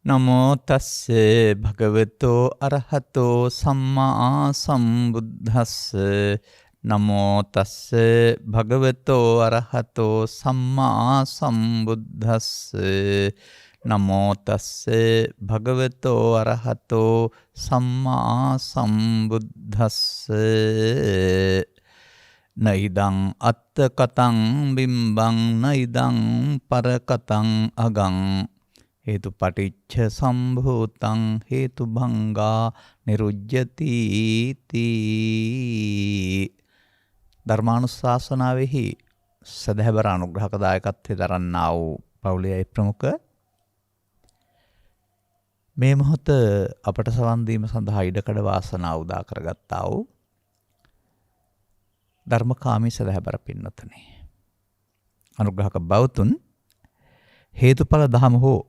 නමෝ තස්සේ භගවතෝ අරහතෝ සම්මා සම්බුද්දස්ස නමෝ තස්සේ භගවතෝ අරහතෝ සම්මා සම්බුද්දස්ස නමෝ තස්සේ භගවතෝ අරහතෝ සම්මා සම්බුද්දස්ස නයිදං අත්ත කතං බිම්බං නයිදං පර කතං අගං හේතු පටිච්ච සම්භූතං හේතු භංගා නිරුජ්ජති තී ධර්මානුශාසනාවෙහි සදහැබර අනුග්‍රහක දායකත්වයෙන් දරන්නා වූ පවුලේ ප්‍රමුඛ මේ මොහොත අපට සවන් දීම සඳහා ඉඩකඩ වාසනාව උදා කරගත්තා වූ ධර්මකාමී සදහැබර පින්නතුනි අනුග්‍රහක බෞතුන් හේතුඵල ධම හෝ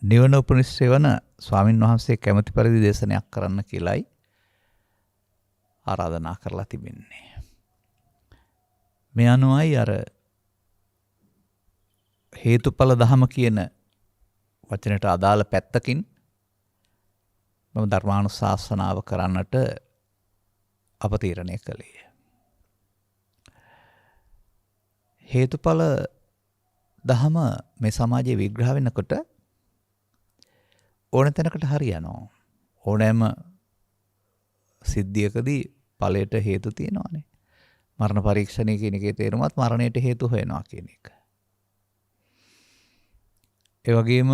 නිවන උපනිශ්‍රේ වන ස්වාමින් වහන්සේ කැමැති පරිදි දේශනයක් කරන්න කියලායි ආරාධනා කරලා තිබෙන්නේ. මේ අනුවයි අර හේතුඵල ධම කියන වචනයට අදාළ පැත්තකින් මම ධර්මානුශාසනාව කරන්නට අප තීරණය කළේ. හේතුඵල දහම මේ සමාජයේ විග්‍රහ වෙනකොට ඕන තැනකට හරියනවා. ඕනෑම සිද්ධියකදී ඵලයට හේතු තියෙනවානේ. මරණ පරීක්ෂණය කියන එකේ තේරුමත් මරණයට හේතු හොයනවා කියන එක. ඒ වගේම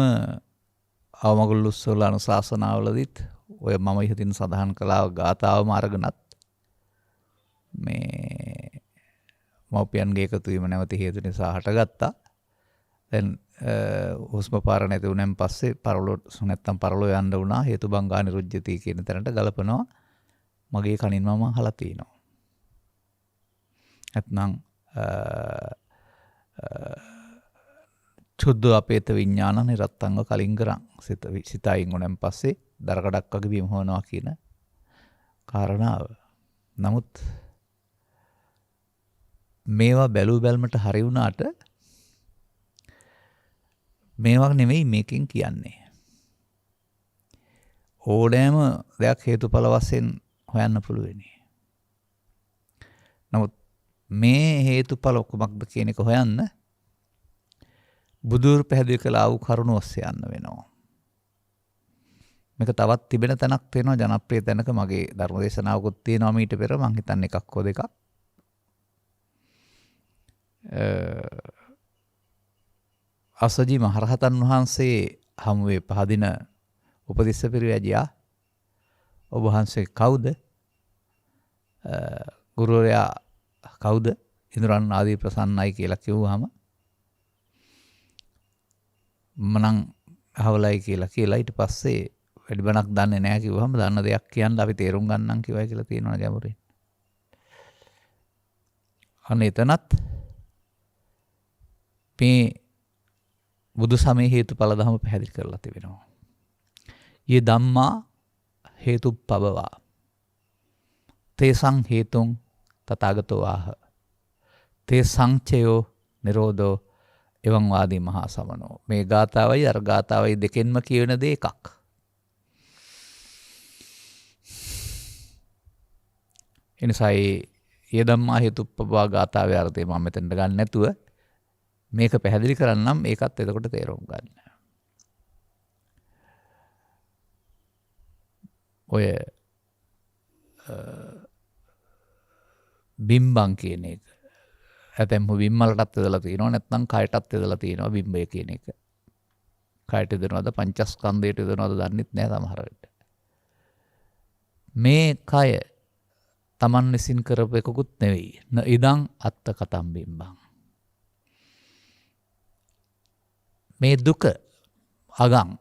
අවමගුල්ලුස්සවල අනුශාසනාවලදීත් ඔය මම ඉහතින් සඳහන් කළා ගාථාවම අරගෙනත් මේ මව්පියන්ගේ එකතු වීම නැවති හේතු නිසා හටගත්තා. දැන් හුස්ම පාර නැති වුණාන් පස්සේ පරලොව නැත්තම් පරලොව යන්න වුණා හේතු බංගා නිරුජ්ජති කියන තැනට ගලපනවා මගේ කනින් මම අහලා තිනවා. නැත්නම් චුද්ධ අපේත විඥාන නිරත්තංග කලින්ගරං සිතයින් උනන් පස්සේ දරකඩක් වගේ බිම හොනවා කියන කාරණාව. නමුත් මේවා බැලූ බැල්මට හරි වුණාට මේවා නෙමෙයි මේකෙන් කියන්නේ. ඕනෑම දෙයක් හේතුඵල වශයෙන් හොයන්න පුළුවනි. නමුත් මේ හේතුඵල කුමක්ද කියන එක හොයන්න බුදුරු පැහැදිලි කළා වූ කරුණ ඔස්සේ යන්න වෙනවා. මේක තවත් තිබෙන තැනක් තියෙනවා ජනප්‍රිය තැනක මගේ ධර්ම දේශනාවකුත් තියෙනවා මීට පෙර මං හිතන්නේ එකක් හෝ දෙකක්. අසජි මහරහතන් වහන්සේ හමුවේ පහදින උපතිස්ස පිරිවැජියා ඔබ වහන්සේ කවුද? ගුරුවරයා කවුද? ඉඳුරන් ආදී ප්‍රසන්නයි කියලා කිව්වහම මනම් අහවලයි කියලා ඊට පස්සේ වැඩි බණක් දන්නේ නැහැ කිව්වහම දන්න දෙයක් කියන්න අපි තේරුම් ගන්නම් කිව්වයි කියලා තියෙනවා ගැඹුරින්. අනේ එතනත් මේ බුදු සමය හේතුඵල ධම පැහැදිලි කරලා තිබෙනවා. යේ ධම්මා හේතුප්පවවා. තේසං හේතුං තථාගතෝ ආහ. තේ සංචයෝ නිරෝධෝ එවං වාදී මහා සමනෝ. මේ ගාථාවයි අර ගාථාවයි දෙකෙන්ම කියවෙන දේ එකක්. එනිසා යේ ධම්මා හේතුප්පවවා ගාථාවේ අර්ථය මම මෙතනට ගන්න නැතුව මේක පැහැදිලි කරන්නම් ඒකත් එතකොට තේරුම් ගන්න. ඔය බිම්බං කියන එක. ඇතැම්ම බිම්මලටත් යදලා තියෙනවා නැත්නම් කයටත් යදලා තියෙනවා බිම්බය කියන එක. කයට යදනවද පංචස්කන්ධයට යදනවද දන්නෙත් නෑ සමහර වෙලට. මේ කය Taman විසින් කරපු එකකුත් නෙවෙයි. ඉදං අත්ත කතම් බිම්බං. මේ දුක අගං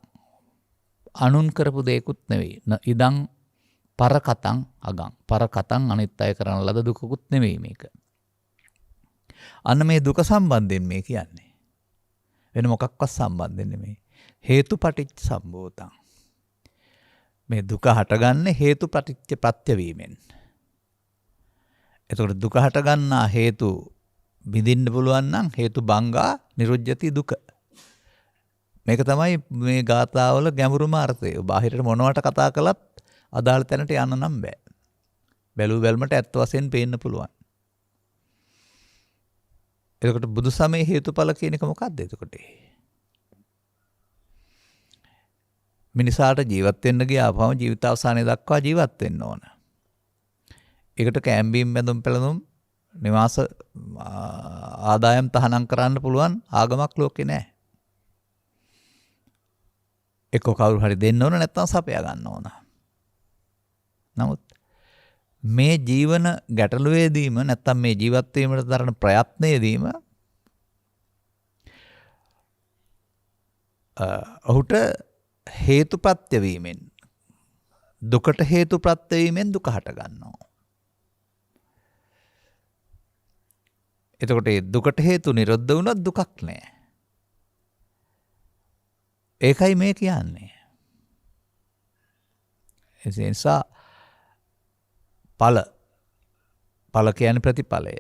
අනුන් කරපු දෙයක්ුත් නෙවෙයි. ඉදං පරකතං අගං. පරකතං අනිත් අය කරන ලද දුකකුත් නෙවෙයි මේක. අන්න මේ දුක සම්බන්ධයෙන් මේ කියන්නේ. වෙන මොකක්වත් සම්බන්ධයෙන් නෙමෙයි. හේතුපටිච්ච සම්භූතං. මේ දුක හටගන්නේ හේතුපටිච්ච ප්‍රත්‍යවීමෙන්. එතකොට දුක හටගන්නා හේතු බිඳින්න පුළුවන් නම් හේතු බංගා නිරුජ්ජති දුක. මේක තමයි මේ ගාථාවල ගැඹුරුම අර්ථය. බාහිරට මොනවට කතා කළත් අදාළ තැනට යන්න නම් බෑ. බැලු බැලමට ඇත්ත වශයෙන් පේන්න පුළුවන්. එතකොට බුදු සමයේ හේතුඵල කියන එක මොකක්ද එතකොට? මිනිසාට ජීවත් වෙන්න ගියාපම ජීවිත අවසානයේ දක්වා ජීවත් වෙන්න ඕන. ඒකට කැම්බීම් බැඳුම් පෙළඳුම් නිවාස ආදායම් තහනම් කරන්න පුළුවන් ආගමක් ලෝකේ නැහැ. එක්ක කවුරු හරි දෙන්න ඕන නැත්නම් සපයා ගන්න ඕන. නමුත් මේ ජීවන ගැටලුවේදීම නැත්නම් මේ ජීවත් වීමට දරන ප්‍රයත්නයේදීම ඔහුට හේතුප්‍රත්‍ය වීමෙන් දුකට හේතුප්‍රත්‍ය වීමෙන් දුක හට ගන්නවා. එතකොට දුකට හේතු නිරුද්ධ වුණොත් දුකක් නැහැ. ඒකයි මේ කියන්නේ. ඒ නිසා ඵල කියන්නේ ප්‍රතිඵලය.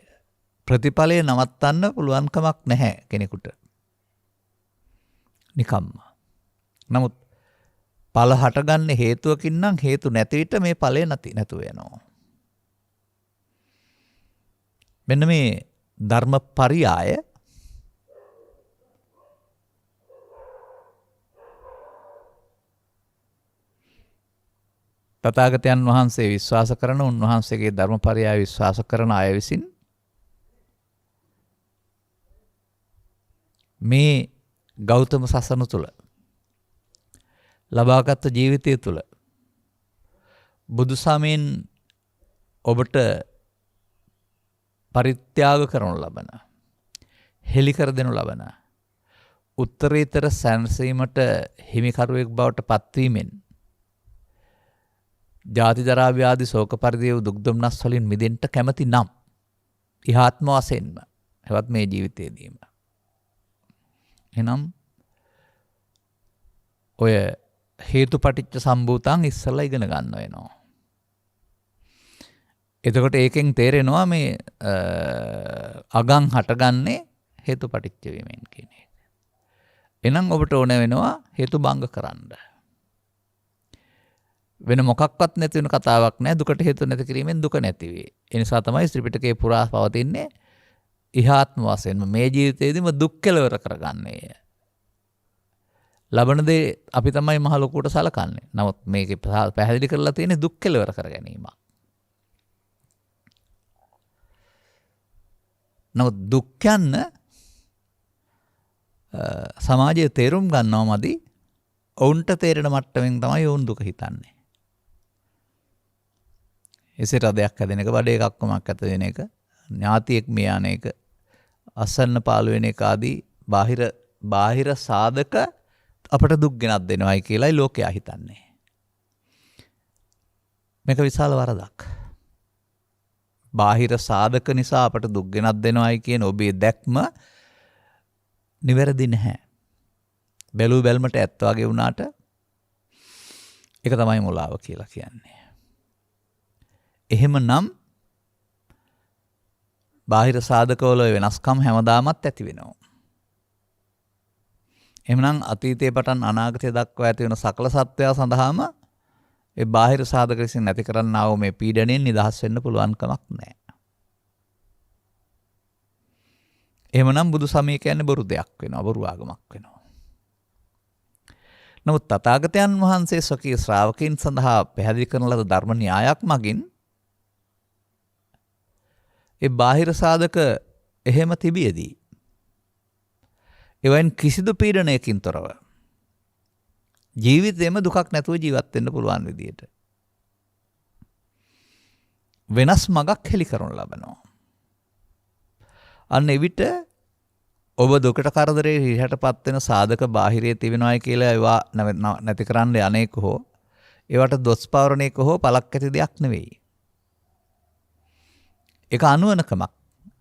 ප්‍රතිඵලය නවත්තන්න පුළුවන් කමක් නැහැ කෙනෙකුට. නිකම්ම. නමුත් ඵල හටගන්නේ හේතුවකින් නම් හේතු නැති විට මේ ඵලය නැතු වෙනවා. මෙන්න මේ ධර්ම පරියාය තථාගතයන් වහන්සේ විශ්වාස කරන උන්වහන්සේගේ ධර්මපරයය විශ්වාස කරන අය විසින් මේ ගෞතම සසන තුල ලබාගත් ජීවිතය තුල බුදු සමයෙන් ඔබට පරිත්‍යාග කරනු ලබන හෙලි කර දෙනු ලබන උත්තරීතර සැනසීමට හිමිකරුවෙක් බවට පත්වීමෙන් ජාති ජරා ව්‍යාධි ශෝක පරිදේව දුක් දුම්නස් වලින් මිදෙන්න කැමති නම් ඉහාත්ම වශයෙන්ම හෙවත් මේ ජීවිතයේදීම එනම් ඔය හේතුපටිච්ච සම්භූතං ඉස්සලා ඉගෙන ගන්න වෙනවා. එතකොට ඒකෙන් තේරෙනවා මේ අගන් හටගන්නේ හේතුපටිච්ච වීමෙන් කියන එක. එහෙනම් ඔබට ඕන වෙනවා හේතු භංග කරන්න. වෙන මොකක්වත් නැති වෙන කතාවක් නැහැ. දුකට හේතු නැති කිරීමෙන් දුක නැති වේ. ඒ නිසා තමයි ත්‍රිපිටකයේ පුරා පවතින්නේ ඉහාත්ම වශයෙන්ම මේ ජීවිතයේදීම දුක් කෙලවර කරගන්නේ. ලබන දේ අපි තමයි මහ ලොකුට සලකන්නේ. නමුත් මේකේ පැහැදිලි කරලා තියෙන්නේ දුක් කෙලවර කර ගැනීම. නමුත් දුක් යන්න සමාජයේ තේරුම් ගන්නවමදි ඔවුන්ට තේරෙන මට්ටමින් තමයි ඔවුන් දුක හිතන්නේ. එසේ රදයක් හැදෙන එක, බඩේ කක්කමක් ඇත වෙන එක, ඥාතියෙක් මිය යන එක, අසන්න පාළු වෙන එක ආදී බාහිර සාධක අපට දුක් ගෙනත් දෙනවයි කියලායි ලෝකයා හිතන්නේ. මේක විශාල වරදක්. බාහිර සාධක නිසා අපට දුක් ගෙනත් දෙනවයි කියන ඔබේ දැක්ම නිවැරදි නැහැ. බැලූ බැල්මට ඇත්ත වගේ වුණාට ඒක තමයි මුලාව කියලා කියන්නේ. එහෙමනම් බාහිර සාධකවල වෙනස්කම් හැමදාමත් ඇති වෙනවා. එහෙමනම් අතීතයේ පටන් අනාගතය දක්වා ඇති වෙන සකල සත්වයා සඳහාම ඒ බාහිර සාධක විසින් නැති කරන්නා වූ මේ පීඩණයෙන් නිදහස් වෙන්න පුළුවන් කමක් නැහැ. එහෙමනම් බුදු සමය කියන්නේ බොරු දෙයක් වෙනවා, බොරු ආගමක් වෙනවා. නමුත් තථාගතයන් වහන්සේ ස්වකීය ශ්‍රාවකයන් සඳහා පැහැදිලි කරන ලද ධර්ම න්‍යායක් මගින් ඒ බාහිර සාධක එහෙම තිබියදී එවෙන් කිසිදු පීඩනයකින් තොරව ජීවිතේම දුකක් නැතුව ජීවත් වෙන්න පුළුවන් විදියට වෙනස් මගක් හෙලි කරනු ලබනවා. අන්න එවිට ඔබ දුකට කරදරේ හිරටපත් වෙන සාධක බාහිරයේ තිබෙනවායි කියලා ඒවා නැති කරන්න යන්නේක හෝ ඒවට දොස් පවරණේක හෝ පළක් ඇති දෙයක් නෙවෙයි. ඒක අනුවණකමක්.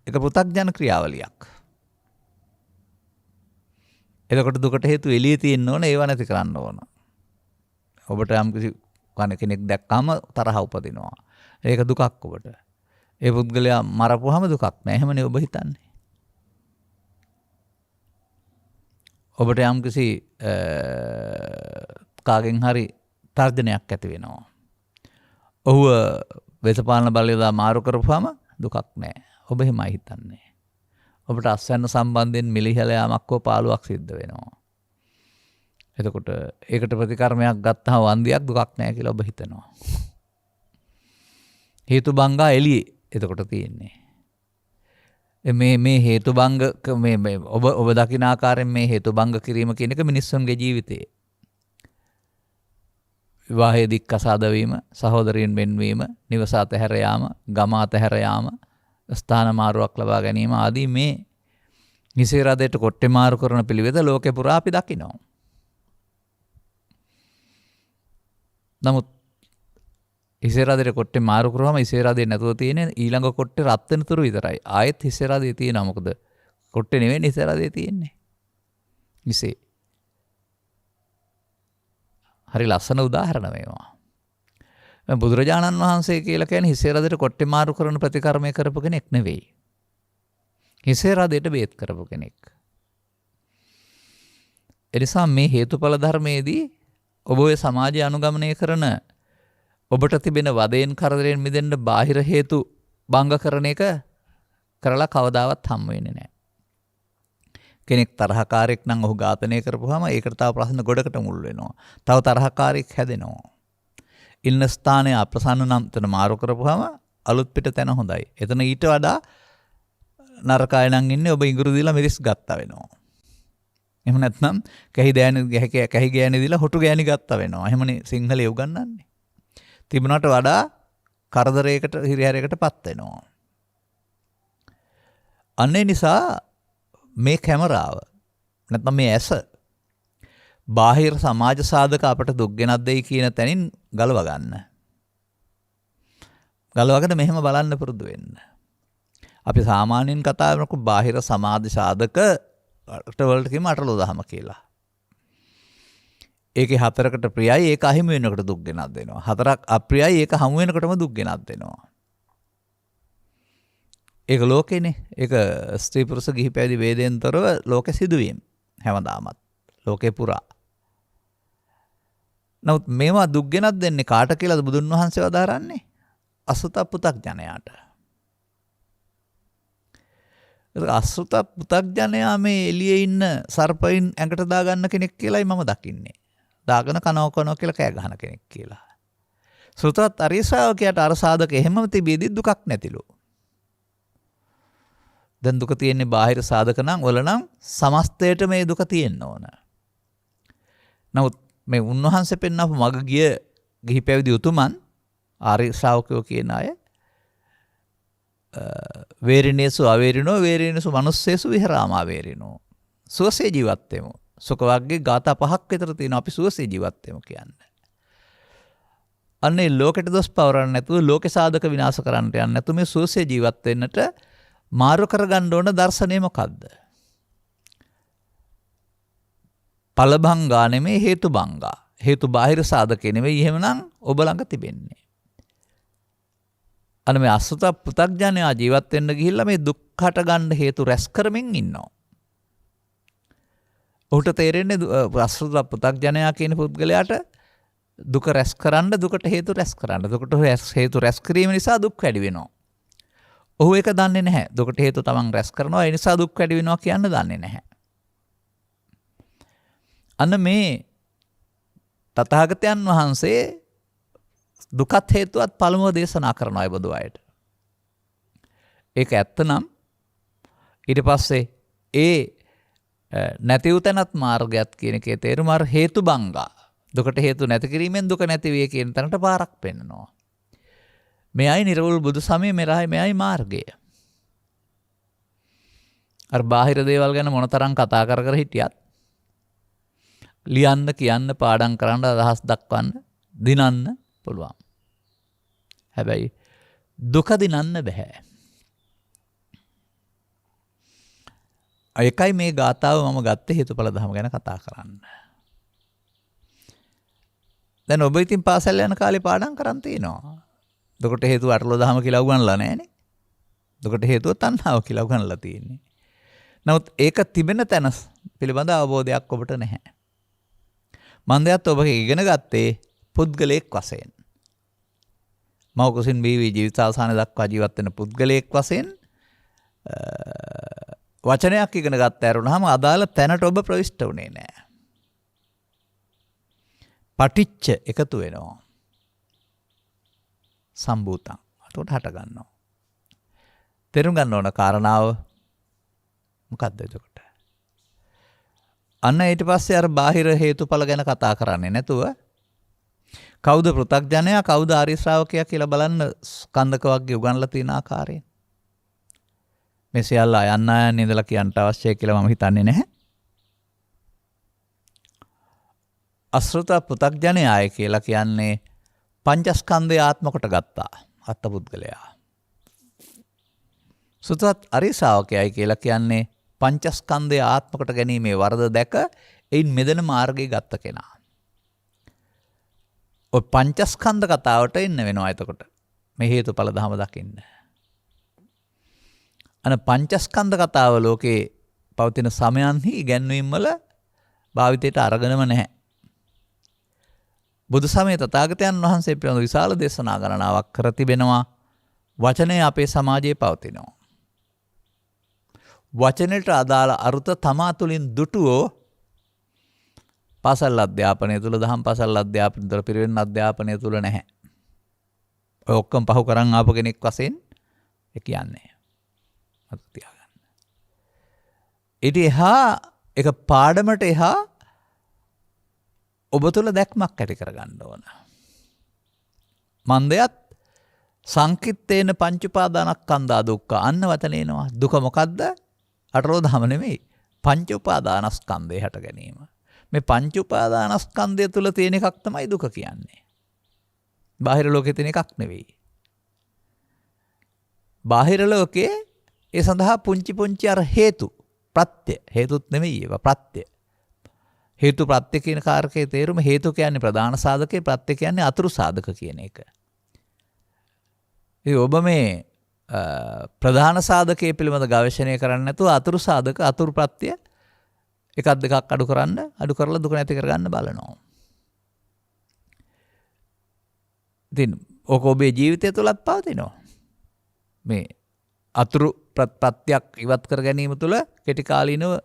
ඒක පෘථග්ජන ක්‍රියාවලියක්. එතකොට දුකට හේතු එළියේ තියෙන්න ඕන, ඒව නැති කරන්න ඕන. ඔබට යම් කිසි කෙනෙක් දැක්කම තරහ උපදිනවා. ඒක දුකක් ඔබට. ඒ පුද්ගලයා මරපුවාම දුකක් නෑ. එහෙමනේ ඔබ හිතන්නේ. ඔබට යම්කිසි කාගෙන් හරි තර්ජනයක් ඇති වෙනවා. ඔහුව දේශපාලන බලය දා මාරු කරපුවාම දුකක් නැහැ. ඔබ එහෙමයි හිතන්නේ. ඔබට අස්වැන්න සම්බන්ධයෙන් මිලිහෙල යාමක් හෝ පාළුවක් සිද්ධ වෙනවා. එතකොට ඒකට ප්‍රතිකර්මයක් ගත්තාම වන්දියක් දුකක් නැහැ කියලා ඔබ හිතනවා. හේතුබංගා එළියේ එතකොට තියෙන්නේ. මේ හේතුබංග මේ ඔබ දකින ආකාරයෙන් මේ හේතුබංග කිරීම කියන එක මිනිස්සුන්ගේ ජීවිතේ. විවාහයේ දික්කසාද වීම, සහෝදරයන් වෙන්වීම, නිවස අතහැර යාම, ගම අතහැර යාම, ස්ථාන මාරුවක් ලබා ගැනීම ආදී මේ හිසේ රදයට කොට්ටේ මාරු කරන පිළිවෙත ලෝකේ පුරා අපි දකිනවා. නමුත් හිසේ රදයට කොට්ටේ මාරු කරාම හිසේ රදේ නැතුව තියෙන ඊළඟ කොට්ටේ රත් වෙන තුරු විතරයි. ආයෙත් හිසේ රදේ තියෙනවා. මොකද කොට්ටේ නෙවෙයි හිසේ රදේ තියෙන්නේ. හිසේ. හරි ලස්සන උදාහරණ මේවා. බුදුරජාණන් වහන්සේ කියලා කියන්නේ හිසේ රදයට කොට්ටේ මාරු කරන ප්‍රතිකර්මය කරපු කෙනෙක් නෙවෙයි. හිසේ රදයට බේත් කරපු කෙනෙක්. එනිසා මේ හේතුඵල ධර්මයේදී ඔබ ඔය සමාජය අනුගමනය කරන ඔබට තිබෙන වදයෙන් කරදරයෙන් මිදෙන්න බාහිර හේතු භංග කරන එක කරලා කවදාවත් හම් වෙන්නේ නැහැ. කෙනෙක් තරහකාරයෙක් නම් ඔහු ඝාතනය කරපුවාම ඒකට තව ප්‍රශ්න ගොඩකට මුල් වෙනවා. තව තරහකාරයෙක් හැදෙනවා. ඉන්න ස්ථානය අප්‍රසන්න නම් තන මාරු කරපුවාම අලුත් පිට තැන හොඳයි. එතන ඊට වඩා නරකයි නම් ඉන්නේ ඔබ ඉඟුරු දීලා මිරිස් ගත්තා වෙනවා. එහෙම නැත්නම් කැහි ගෑණි දීලා හොටු ගෑණි ගත්තා වෙනවා. එහෙමනේ සිංහලයේ උගන්වන්නේ. තිබුණාට වඩා කරදරයකට හිරිහැරයකට පත් වෙනවා. අන්නේ නිසා මේ කැමරාව නැත්නම් මේ ඇස බාහිර සමාජ සාධක අපට දුක් ගෙනත් දෙයි කියන තැනින් ගලව ගන්න. ගලවගෙන මෙහෙම බලන්න පුරුදු වෙන්න. අපි සාමාන්‍යයෙන් කතා කරනකොට බාහිර සමාජ සාධක වලට කියමු අටලෝ දහම කියලා. ඒකේ හතරකට ප්‍රියයි ඒක අහිමි වෙනකොට දුක් ගෙනත් දෙනවා. හතරක් අප්‍රියයි ඒක හමු වෙනකොටම දුක් ගෙනත් දෙනවා. ඒක ලෝකේනේ. ඒක ස්ත්‍රී පුරුෂ ගිහි පැවිදි වේදෙන්තරව ලෝකෙ සිදුවීම් හැමදාමත් ලෝකේ පුරා. නමුත් මේවා දුක් ගෙනත් දෙන්නේ කාට කියලාද බුදුන් වහන්සේ වදාරන්නේ? අසුත පුතග්ජනයාට. අසුත පුතග්ජනයා මේ එළියේ ඉන්න සර්පයින් ඇඟට දාගන්න කෙනෙක් කියලායි මම දකින්නේ. දාගෙන කනෝ කියලා කෑ ගහන කෙනෙක් කියලා. සෘතවත් අරියසාවකයට අර සාධක එහෙමම තිබෙද්දි දුකක් නැතිලු. දැන් දුක තියෙන්නේ බාහිර සාධක නම් වල නම් සමස්තයට මේ දුක තියෙන්න ඕන. නමුත් මේ උන්වහන්සේ පෙන්වපු මග ගිය ගිහි පැවිදි උතුමන් ආර්ය ශ්‍රාවකයෝ කියන අය වේරිනේසු අවේරිනෝ වේරිනේසු මනුස්සේසු විහරාමා වේරිනෝ සුවසේ ජීවත් වෙමු. සුඛ වර්ගයේ ગાතා 5ක් විතර තියෙනවා අපි සුවසේ ජීවත් වෙමු කියන්නේ. අන්නේ ලෝකෙට දොස් පවරන්න නැතුව ලෝක සාධක විනාශ කරන්නට යන්න නැතුව මේ සුවසේ ජීවත් වෙන්නට මාරු කරගන්න ඕන දර්ශනය මොකද්ද? ඵලභංගා නෙමේ හේතුභංගා. හේතු බාහිර සාධකේ නෙමෙයි එහෙමනම් ඔබ ළඟ තිබෙන්නේ. අන්න මේ අසුත පුතග්ජනයා ජීවත් වෙන්න ගිහිල්ලා මේ දුක් හට ගන්න හේතු රැස් කරමින් ඉන්නවා. ඔහුට තේරෙන්නේ අසුත පුතග්ජනයා කියන පුද්ගලයාට දුක රැස් කරන්න දුකට හේතු රැස් කරන්න. දුකට හේතු රැස් කිරීම නිසා දුක් වැඩි වෙනවා. ඔහු ඒක දන්නේ නැහැ. දුකට හේතු තමන් රැස් කරනවා. ඒ නිසා දුක් වැඩි වෙනවා කියන්න දන්නේ නැහැ. අන්න මේ තථාගතයන් වහන්සේ දුකත් හේතුවත් පළමුව දේශනා කරනවා ඒ බඳු අයට. ඒක ඇත්තනම් ඊට පස්සේ ඒ නැති උතනත් මාර්ගයත් කියන එකේ තේරුම අර හේතුබංගා. දුකට හේතු නැති කිරීමෙන් දුක නැති වේ කියන තැනට පාරක් පෙන්නනවා. මෙයයි නිර්වෘල් බුදු සමය මෙයයි මාර්ගය. අර බාහිර දේවල් ගැන මොනතරම් කතා කර හිටියත් ලියන්න කියන්න පාඩම් කරන්න අදහස් දක්වන්න දිනන්න පුළුවන්. හැබැයි දුක දිනන්න බෑ. ඒකයි මේ ගාථාව මම ගත්තේ හේතුඵල ධම ගැන කතා කරන්න. දැන් ඔබ ඉතින් පාසල් යන කාලේ පාඩම් කරන් තිනවා. දුකට හේතුව අටලෝ දහම කියලා උගන්ලා නැහනේ. දුකට හේතුව තණ්හාව කියලා උගන්ලා තියෙන්නේ. නමුත් ඒක තිබෙන තැන පිළිබඳ අවබෝධයක් ඔබට නැහැ. මන්දයත් ඔබ ඉගෙන ගත්තේ පුද්ගලයෙක් වශයෙන්. මව කුසින් බිහි ජීවිතාවසානය දක්වා ජීවත් වෙන පුද්ගලයෙක් වශයෙන් වචනයක් ඉගෙන ගන්න ඇරුණාම අදාළ තැනට ඔබ ප්‍රවිෂ්ඨ වුණේ නැහැ. පටිච්ච එකතු වෙනවා. සම්භූතං. එතකොට හට ගන්නවා. තේරුම් ගන්න ඕන කාරණාව මොකක්ද එතකොට? අන්න ඊට පස්සේ අර බාහිර හේතුඵල ගැන කතා කරන්නේ නැතුව කවුද පෘථග්ජනයා කවුද ආර්ය ශ්‍රාවකයා කියලා බලන්න ස්කන්ධක වර්ගය උගන්ලා තියෙන ආකාරයෙන්. මේ සියල්ල අයන්න ඉඳලා කියන්න අවශ්‍යයි කියලා මම හිතන්නේ නැහැ. අසෘත පෘථග්ජනයාය කියලා කියන්නේ පංචස්කන්ධය ආත්ම කොට ගත්තා අත්පුද්ගලයා. සුතවත් ආර්ය ශ්‍රාවකයයි කියලා කියන්නේ පංචස්කන්ධය ආත්ම කොට ගැනීමේ වරද දැක එයින් මෙදෙන මාර්ගය ගත්ත කෙනා. ඔය පංචස්කන්ධ කතාවට එන්න වෙනවා එතකොට. මේ හේතුඵල ධම දකින්න. අන පංචස්කන්ධ කතාව ලෝකේ පවතින සමයන්හි ඉගැන්වීම් වල භාවිතයට අරගෙනම නැහැ. බුදු සමයේ තථාගතයන් වහන්සේ පිළිබඳ විශාල දේශනා ගණනාවක් කර තිබෙනවා. වචනය අපේ සමාජයේ පවතිනවා. වචනයට අදාළ අරුත තමා තුළින් දුටුවෝ පාසල් අධ්‍යාපනය තුළ දහම් පාසල් අධ්‍යාපනය තුළ පිරිවෙන් අධ්‍යාපනය තුළ නැහැ. ඔය ඔක්කොම පහු කරන් ආපු කෙනෙක් වශයෙන් ඒ කියන්නේ. මතක තියාගන්න. ඊට එහා එක පාඩමට එහා ඔබ තුළ දැක්මක් ඇති කරගන්න ඕන. මන්දයත් සංකිට්ඨේන පංච උපාදානස්කන්ධා දුක්ඛ අන්න වචනේනවා. දුක මොකද්ද? අටලෝධම නෙමෙයි. පංච උපාදානස්කන්ධය හට ගැනීම. මේ පංච උපාදානස්කන්ධය තුල තියෙන එකක් තමයි දුක කියන්නේ. බාහිර ලෝකේ තියෙන එකක් නෙවෙයි. බාහිර ලෝකේ ඒ සඳහා පුංචි පුංචි අර හේතු ප්‍රත්‍ය හේතුත් නෙමෙයි ඒවා ප්‍රත්‍ය. හේතු ප්‍රත්‍ය කියන කාරකයේ තේරුම හේතු කියන්නේ ප්‍රධාන සාධකේ ප්‍රත්‍ය කියන්නේ අතුරු සාධක කියන එක. ඒ ඔබ මේ ප්‍රධාන සාධකයේ පිළිබඳ ගවේෂණය කරන්නේ නැතුව අතුරු සාධක අතුරු ප්‍රත්‍ය එකක් දෙකක් අඩු කරලා දුක නැති කරගන්න බලනවා. ඉතින් ඔක ඔබේ ජීවිතය තුලත් පවතිනවා. මේ අතුරු ප්‍රත්‍යක් ඉවත් කර ගැනීම තුළ කෙටි කාලීනව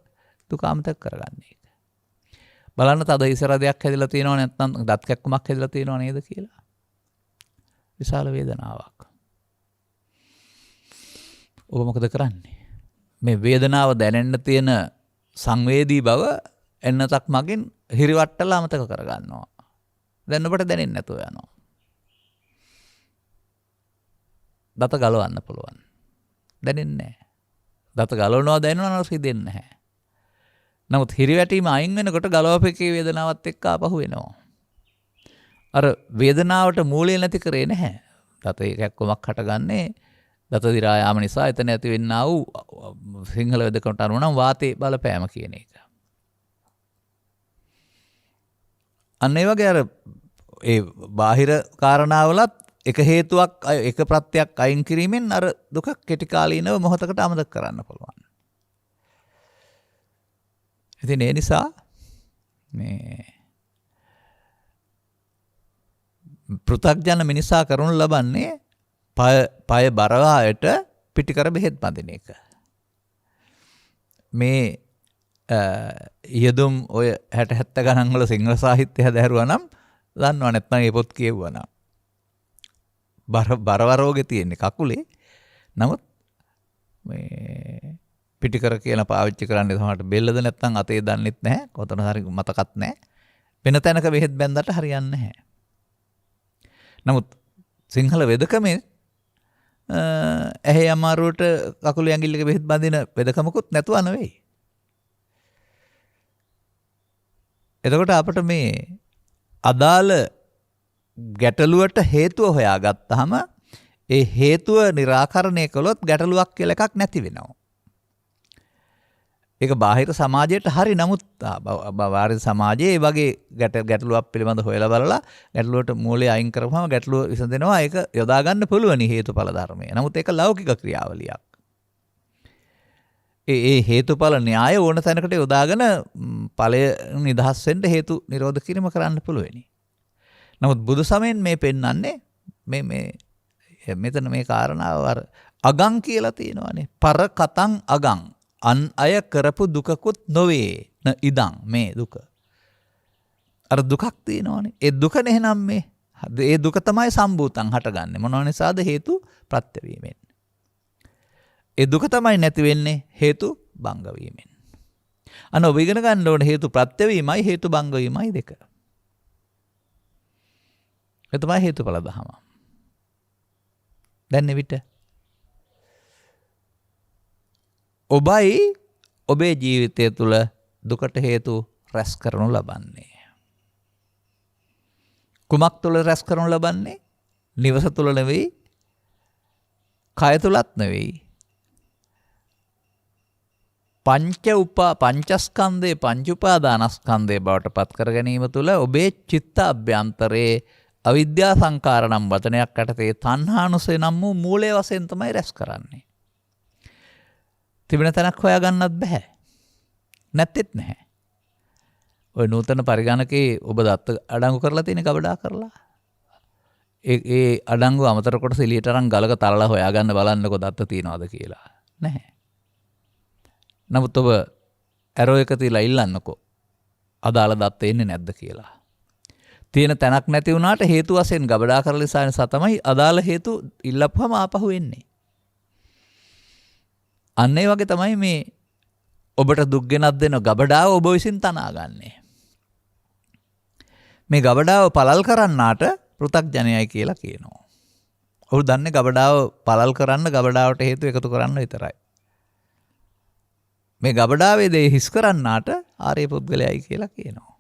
දුක අමතක කරගන්න එක. බලන්න තද ඉසරදයක් හැදිලා තියෙනව නැත්නම් දත් කැක්කමක් හැදිලා තියෙනව නේද කියලා. විශාල වේදනාවක්. ඔබ මොකද කරන්නේ? මේ වේදනාව දැනෙන්න තියෙන සංවේදී බව එන්නතක් මගින් හිරිවට්ටලා අමතක කරගන්නවා. දැන් ඔබට දැනෙන්නේ නැතුව යනවා. දත ගලවන්න පුළුවන්. දැනෙන්නේ නැහැ. දත ගලවනවා දැනෙනවා නම් රිදෙන්නේ නැහැ. නමුත් හිරිවැටීම අයින් වෙනකොට ගලවපෙකේ වේදනාවත් එක්ක ආපහු එනවා. අර වේදනාවට මූලය නැති කරේ නැහැ. දත කැක්කමක් හටගන්නේ දත දිරා යාම නිසා එතන ඇති වෙන්නා වූ සිංහල වෙදකමට අනුව නම් වාතයේ බලපෑම කියන එක. අන්න ඒ වගේ අර ඒ බාහිර කාරණාවලත් එක හේතුවක් එක ප්‍රත්‍යක් අයින් කිරීමෙන් අර දුක කෙටි කාලීනව මොහොතකට අමතක කරන්න පුළුවන්. ඉතින් ඒ නිසා මේ පෘථග්ජන මිනිසා කරනු ලබන්නේ පය බරවායට පිටිකර බෙහෙත් බඳින එක. මේ යෙදුම් ඔය 60 70 ගණන් වල සිංහල සාහිත්‍ය හැදෑරුවා නම් දන්නවා නැත්නම් ඒ පොත් කියවුවා නම් බරවරෝගේ තියෙන්නේ කකුලේ. නමුත් මේ පිටිකර කියන පාවිච්චි කරන්නේ සමහරට බෙල්ලද නැත්නම් අතේ දන්නෙත් නැහැ. කොතන හරි මතකත් නැහැ. වෙන තැනක බෙහෙත් බැන්දට හරියන්නේ නැහැ. නමුත් සිංහල වෙදකමේ ඇහි අමාරුවට කකුල ඇඟිල්ලක බෙහෙත් බඳින වෙදකමකුත් නැතුව නෙවෙයි. එතකොට අපිට මේ අදාළ ගැටලුවට හේතුව හොයාගත්තාම ඒ හේතුව निराකරණය කළොත් ගැටලුවක් කියලා එකක් නැති වෙනවා. ඒක බාහිර සමාජයට හරි. නමුත් බාහිර සමාජයේ ඒ වගේ ගැටලුවක් පිළිබඳ හොයලා බලලා ගැටලුවට මූලය අයින් කරපුවම ගැටලුව විසඳෙනවා. ඒක යොදා ගන්න පුළුවන් හේතුඵල ධර්මය. නමුත් ඒක ලෞකික ක්‍රියාවලියක්. ඒ හේතුඵල න්‍යාය ඕන තැනකට යොදාගෙන ඵලය නිදහස් වෙන්න හේතු නිරෝධ කිරීම කරන්න පුළුවෙනි. නමුත් බුදු සමයෙන් මේ පෙන්වන්නේ මෙතන මේ කාරණාව අර අගං කියලා තියෙනවානේ. පර කතං අගං. අන් අය කරපු දුකකුත් නොවේ. න ඉදං මේ දුක. අර දුකක් තියෙනවානේ. ඒ දුක නෙහෙනම් මේ ඒ දුක තමයි සම්භූතං හටගන්නේ. මොනවා නිසාද? හේතු ප්‍රත්‍ය වීමෙන්. ඒ දුක තමයි නැති වෙන්නේ හේතු භංග වීමෙන්. ඔබ ඉගෙන ගන්න ඕනේ හේතු ප්‍රත්‍ය වීමයි හේතු භංග වීමයි දෙක. ඒ තමයි හේතුඵල ධම. දැන් එවිට ඔබයි ඔබේ ජීවිතය තුළ දුකට හේතු රැස් කරනු ලබන්නේ. කුමක් තුළ රැස් කරනු ලබන්නේ? නිවස තුළ නෙවෙයි, කය තුලත් නෙවෙයි. පංචස්කන්ධේ පංච උපාදානස්කන්ධේ බවට පත් කර ගැනීම තුළ ඔබේ චිත්ත අභ්‍යන්තරයේ අවිද්‍යා සංකාර නම් වචනයක් යටතේ තණ්හානුසය නම් වූ මූලයේ වශයෙන් තමයි රැස් කරන්නේ. තිබෙන තැනක් හොයාගන්නත් බෑ. නැත්තේත් නැහැ. ඔය නූතන පරිගණකේ ඔබ දත්ත අඩංගු කරලා තියෙන ගබඩා කරලා. ඒ අඩංගු අමතර කොටස එළියට අරන් ගලක තරලා හොයාගන්න බලන්නකො දත්ත තියනවද කියලා. නැහැ. නමුත් ඔබ ඇරෝ එක තියලා ඉල්ලන්නකො අදාළ දත්ත එන්නේ නැද්ද කියලා. තියෙන තැනක් නැති වුණාට හේතු වශයෙන් ගබඩා කරලා නිසා තමයි අදාළ හේතු ඉල්ලපුවම ආපහු එන්නේ. අන්න ඒ වගේ තමයි මේ ඔබට දුක් ගෙනත් දෙන ගබඩාව ඔබ විසින් තනාගන්නේ. මේ ගබඩාව පළල් කරන්නාට පෘථග්ජනයයි කියලා කියනවා. ඔහු දන්නේ ගබඩාව පළල් කරන්න ගබඩාවට හේතු එකතු කරන්න විතරයි. මේ ගබඩාවේ දේ හිස් කරන්නාට ආර්ය පුද්ගලයයි කියලා කියනවා.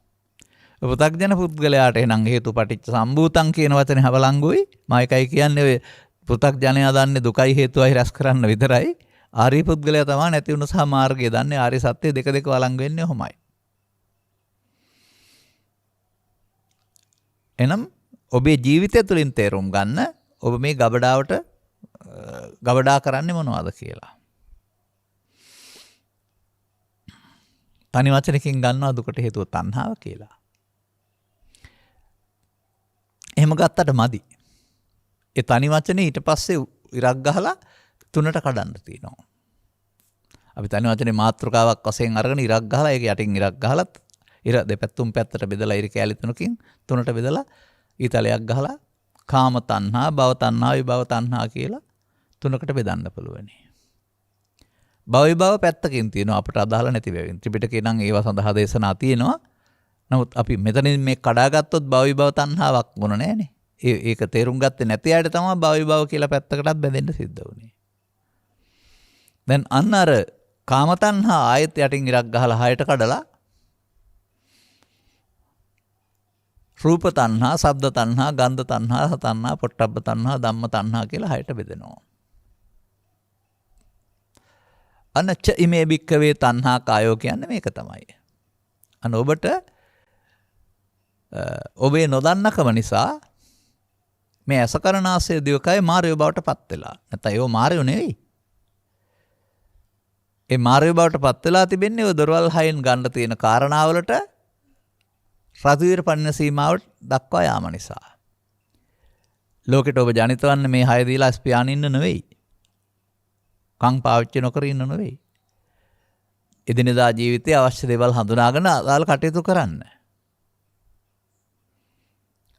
පෘථග්ජන පුද්ගලයාට එනම් හේතු පටිච්ච සම්භූතං කියන වචනේ හවලංගුයි. මම එකයි කියන්නේ ඔය පෘථග්ජනයා දන්නේ දුකයි හේතුවයි රැස් කරන්න විතරයි. ආර්ය පුද්ගලයා තමයි නැති වුණ සහ මාර්ගය දන්නේ ආර්ය සත්‍ය දෙක වළංගු වෙන්නේ ඔහොමයි. එනම් ඔබේ ජීවිතය තුළින් තේරුම් ගන්න ඔබ මේ ගබඩා කරන්නේ මොනවද කියලා. තනි වචනකින් ගන්නවා දුකට හේතුව තණ්හාව කියලා. එහෙම ගත්තට මදි. ඒ තනි වචනේ ඊට පස්සේ ඉරක් ගහලා තුනට කඩන්න තියෙනවා. අපි තනි වචනේ මාත්‍රකාවක් වශයෙන් අරගෙන ඉරක් ගහලා ඒක යටින් ඉරක් ගහලත් ඉර දෙපැත්තුම් පැත්තට බෙදලා ඉරි කැලි තුනකින් තුනට බෙදලා ඊතලයක් ගහලා කාම තණ්හා, භව තණ්හා, විභව තණ්හා කියලා තුනකට බෙදන්න පුළුවනි. භව විභව පැත්තකින් තියෙනවා අපට අදාළ නැති වෙවින්. ත්‍රිපිටකේ නම් ඒවා සඳහා දේශනා තියෙනවා. නමුත් අපි මෙතනින් මේ කඩාගත්තොත් භව විභව තණ්හාවක් මොන නැහැනේ. ඒක තේරුම් ගත්තේ නැති අයට තමයි භව විභව කියලා පැත්තකටත් බෙදෙන්න සිද්ධ වුනේ. දැන් අන්න අර කාම තණ්හා ආයත යටින් ඉරක් ගහලා හයට කඩලා රූප තණ්හා, ශබ්ද තණ්හා, ගන්ධ තණ්හා, රස තණ්හා, පොට්ටබ්බ තණ්හා, ධම්ම තණ්හා කියලා හයට බෙදෙනවා. අනච්ච ඉමේ භික්කවේ තණ්හා කායෝ කියන්නේ මේක තමයි. අන්න ඔබට ඔබේ නොදන්නකම නිසා මේ අසකරණාසය දිවකය මාර්යෝ බවට පත් වෙලා. නැත්නම් ඒව මාර්යෝ නෙවෙයි. ඒ මාර්යෝ බවට පත් වෙලා තිබෙන්නේ ඔය දොරවල් හයෙන් ගන්න තියෙන කාරණාවලට රතුවිර පන්න සීමාවට දක්වා යාම නිසා. ලෝකෙට ඔබ ජනිත වන්නේ මේ හය දීලා ස්පියාන ඉන්න නෙවෙයි. කං පාවිච්චි නොකර ඉන්න නෙවෙයි. එදිනෙදා ජීවිතයේ අවශ්‍ය දේවල් හඳුනාගෙන අදාළ කටයුතු කරන්න.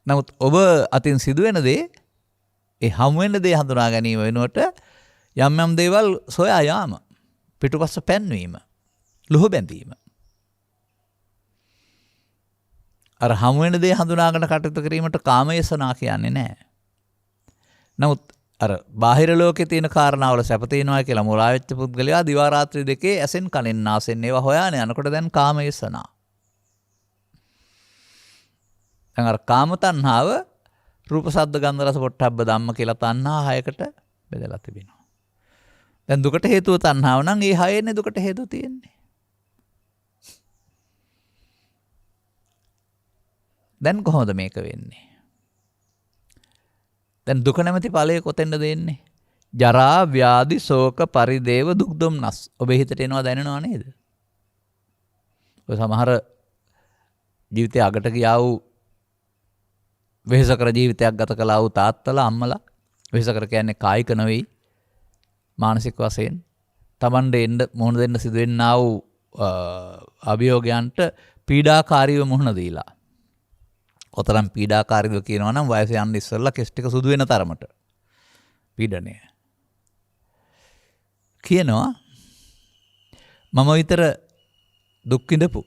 නමුත් ඔබ අතින් සිදුවෙන දේ ඒ හමු වෙන දේ හඳුනා ගැනීම වෙනුවට යම් දේවල් සොයා යාම, පිටුපස්ස පැන්වීම, ලුහ බැඳීම. අර හමු වෙන දේ හඳුනාගෙන කටයුතු කිරීමට කාමයේසනා කියන්නේ නැහැ. නමුත් අර බාහිර ලෝකේ තියෙන කාරණාවල සැප තියෙනවා කියලා මුලා වෙච්ච පුද්ගලයා දිවා රාත්‍රී දෙකේ ඇසෙන් කනෙන් නාසෙන් ඒවා හොයාගෙන යනකොට දැන් කාමයේසනා. දැන් අර කාම තණ්හාව රූප ශබ්ද ගන්ධ රස පොට්ටබ්බ ධම්ම කියලා තණ්හා හයකට බෙදලා තිබෙනවා. දැන් දුකට හේතුව තණ්හාව නම් ඒ හයේනේ දුකට හේතුව තියෙන්නේ. දැන් කොහොමද මේක වෙන්නේ? දැන් දුක නැමැති ඵලය කොතෙන්ද දෙන්නේ? ජරා ව්‍යාධි ශෝක පරිදේව දුක් දුම්නස්. ඔබේ හිතට එනවා දැනෙනව නේද? ඔය සමහර ජීවිතය අගට ගියා වූ වෙහෙසකර ජීවිතයක් ගත කළා වූ තාත්තලා අම්මලා, වෙහෙසකර කියන්නේ කායික නෙවෙයි මානසික වශයෙන් තමන්ට එන්න මුහුණ දෙන්න සිදුවෙන්නා වූ අභියෝගයන්ට පීඩාකාරීව මුහුණ දීලා. කොතරම් පීඩාකාරීව කියනවා නම් වයස යන්න ඉස්සෙල්ලා කෙස් ටික සුදු වෙන තරමට පීඩනය. කියනවා මම විතර දුක් විඳපු.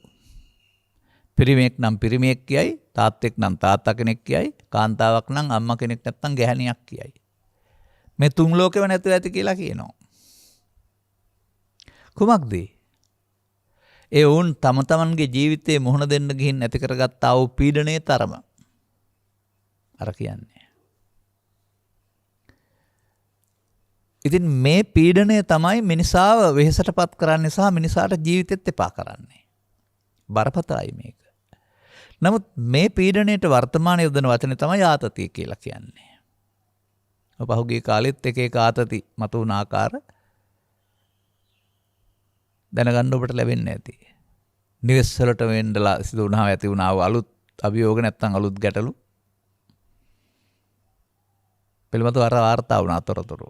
පිරිමියෙක් නම් පිරිමියෙක් කියයි, තාත්තෙක් නම් තාත්තා කෙනෙක් කියයි, කාන්තාවක් නම් අම්මා කෙනෙක් නැත්තම් ගැහණියක් කියයි. මේ තුන් ලෝකෙම නැතුව ඇති කියලා කියනවා. කුමක්ද? ඒ වුන් තම තමන්ගේ ජීවිතේ මුහුණ දෙන්න ගිහින් ඇති කරගත්තා වූ පීඩනයේ තරම. අර කියන්නේ. ඉතින් මේ පීඩනය තමයි මිනිසාව වෙහෙසටපත් කරන්නේ සහ මිනිසාට ජීවිතෙත් එපා කරන්නේ. බරපතලයි මේක. නමුත් මේ පීඩනයට වර්තමානයේ යොදන වචනේ තමයි ආතතිය කියලා කියන්නේ. පහුගිය කාලෙත් එක එක ආතති මතුවන ආකාර දැනගන්න ඔබට ලැබෙන්නේ නැති. නිවෙස් වලට වෙන්නලා සිදු වුණා ඇති වුණා වූ අලුත් අභියෝග නැත්තම් අලුත් ගැටලු පිළිබඳව වාර්තා වුණා අතරතුර.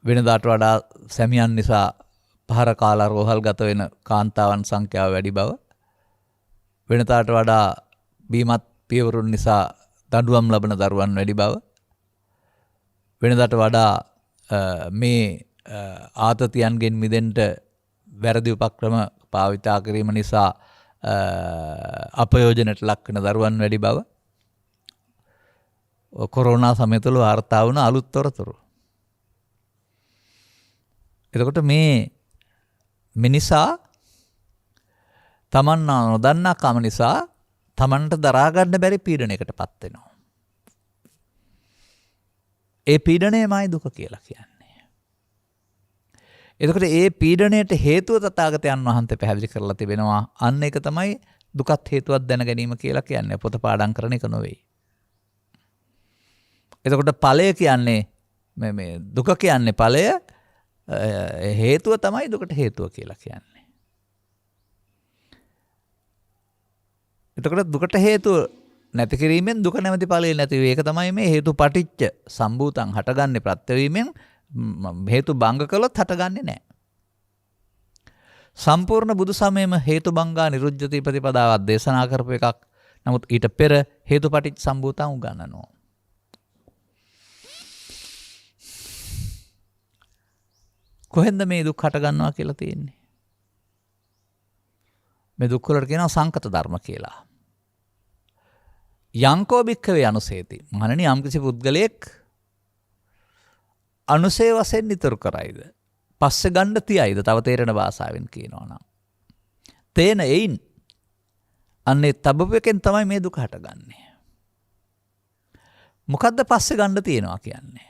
වෙනදාට වඩා සැමියන් නිසා පහර කාලා රෝහල් ගත වෙන කාන්තාවන් සංඛ්‍යාව වැඩි බව, වෙනදාට වඩා බීමත් පියවරුන් නිසා දඬුවම් ලබන දරුවන් වැඩි බව, වෙනදාට වඩා මේ ආතතියන්ගෙන් මිදෙන්න වැරදි උපක්‍රම භාවිතා කිරීම නිසා අපයෝජනයට ලක් වෙන දරුවන් වැඩි බව කොරෝනා සමය තුළ වාර්තා වුණ අලුත් තොරතුරු. එතකොට මේ මිනිසා තමන් නොදන්නා කම නිසා තමන්ට දරා ගන්න බැරි පීඩනයකට පත් වෙනවා. ඒ පීඩනයමයි දුක කියලා කියන්නේ. එතකොට ඒ පීඩනයට හේතුව තථාගතයන් වහන්සේ පැහැදිලි කරලා තිබෙනවා. අන්න ඒක තමයි දුකත් හේතුවක් දැන ගැනීම කියලා කියන්නේ. පොත පාඩම් කරන එක නෙවෙයි. එතකොට ඵලය කියන්නේ මේ දුක කියන්නේ ඵලය, හේතුව තමයි දුකට හේතුව කියලා කියන්නේ. එතකොට දුකට හේතුව නැති කිරීමෙන් දුක නැමැති ඵලය නැති වේ. ඒක තමයි මේ හේතු පටිච්ච සම්භූතං හටගන්නේ ප්‍රත්‍යවීමෙන්, හේතු භංග කළොත් හටගන්නේ නැහැ. සම්පූර්ණ බුදු සමයේම හේතු භංගා නිරුද්ධති ප්‍රතිපදාවක් දේශනා කරපු එකක්. නමුත් ඊට පෙර හේතු පටිච්ච සම්භූතං උගන්වනවා. කොහෙන්ද මේ දුක් හට ගන්නවා කියලා තියෙන්නේ? මේ දුක් වලට කියනවා සංකත ධර්ම කියලා. යංකෝ භික්ඛවේ අනුසේති. මහණෙනි, යම්කිසි පුද්ගලයෙක් අනුසේ වශයෙන් නිතර කරයිද, පස්සේ ගන්න තියයිද, තව තේරෙන භාෂාවෙන් කියනවා නම්, තේන එයින් අන්නේ තබපෙකෙන් තමයි මේ දුක හටගන්නේ. මොකද්ද පස්සේ ගන්න තියනවා කියන්නේ?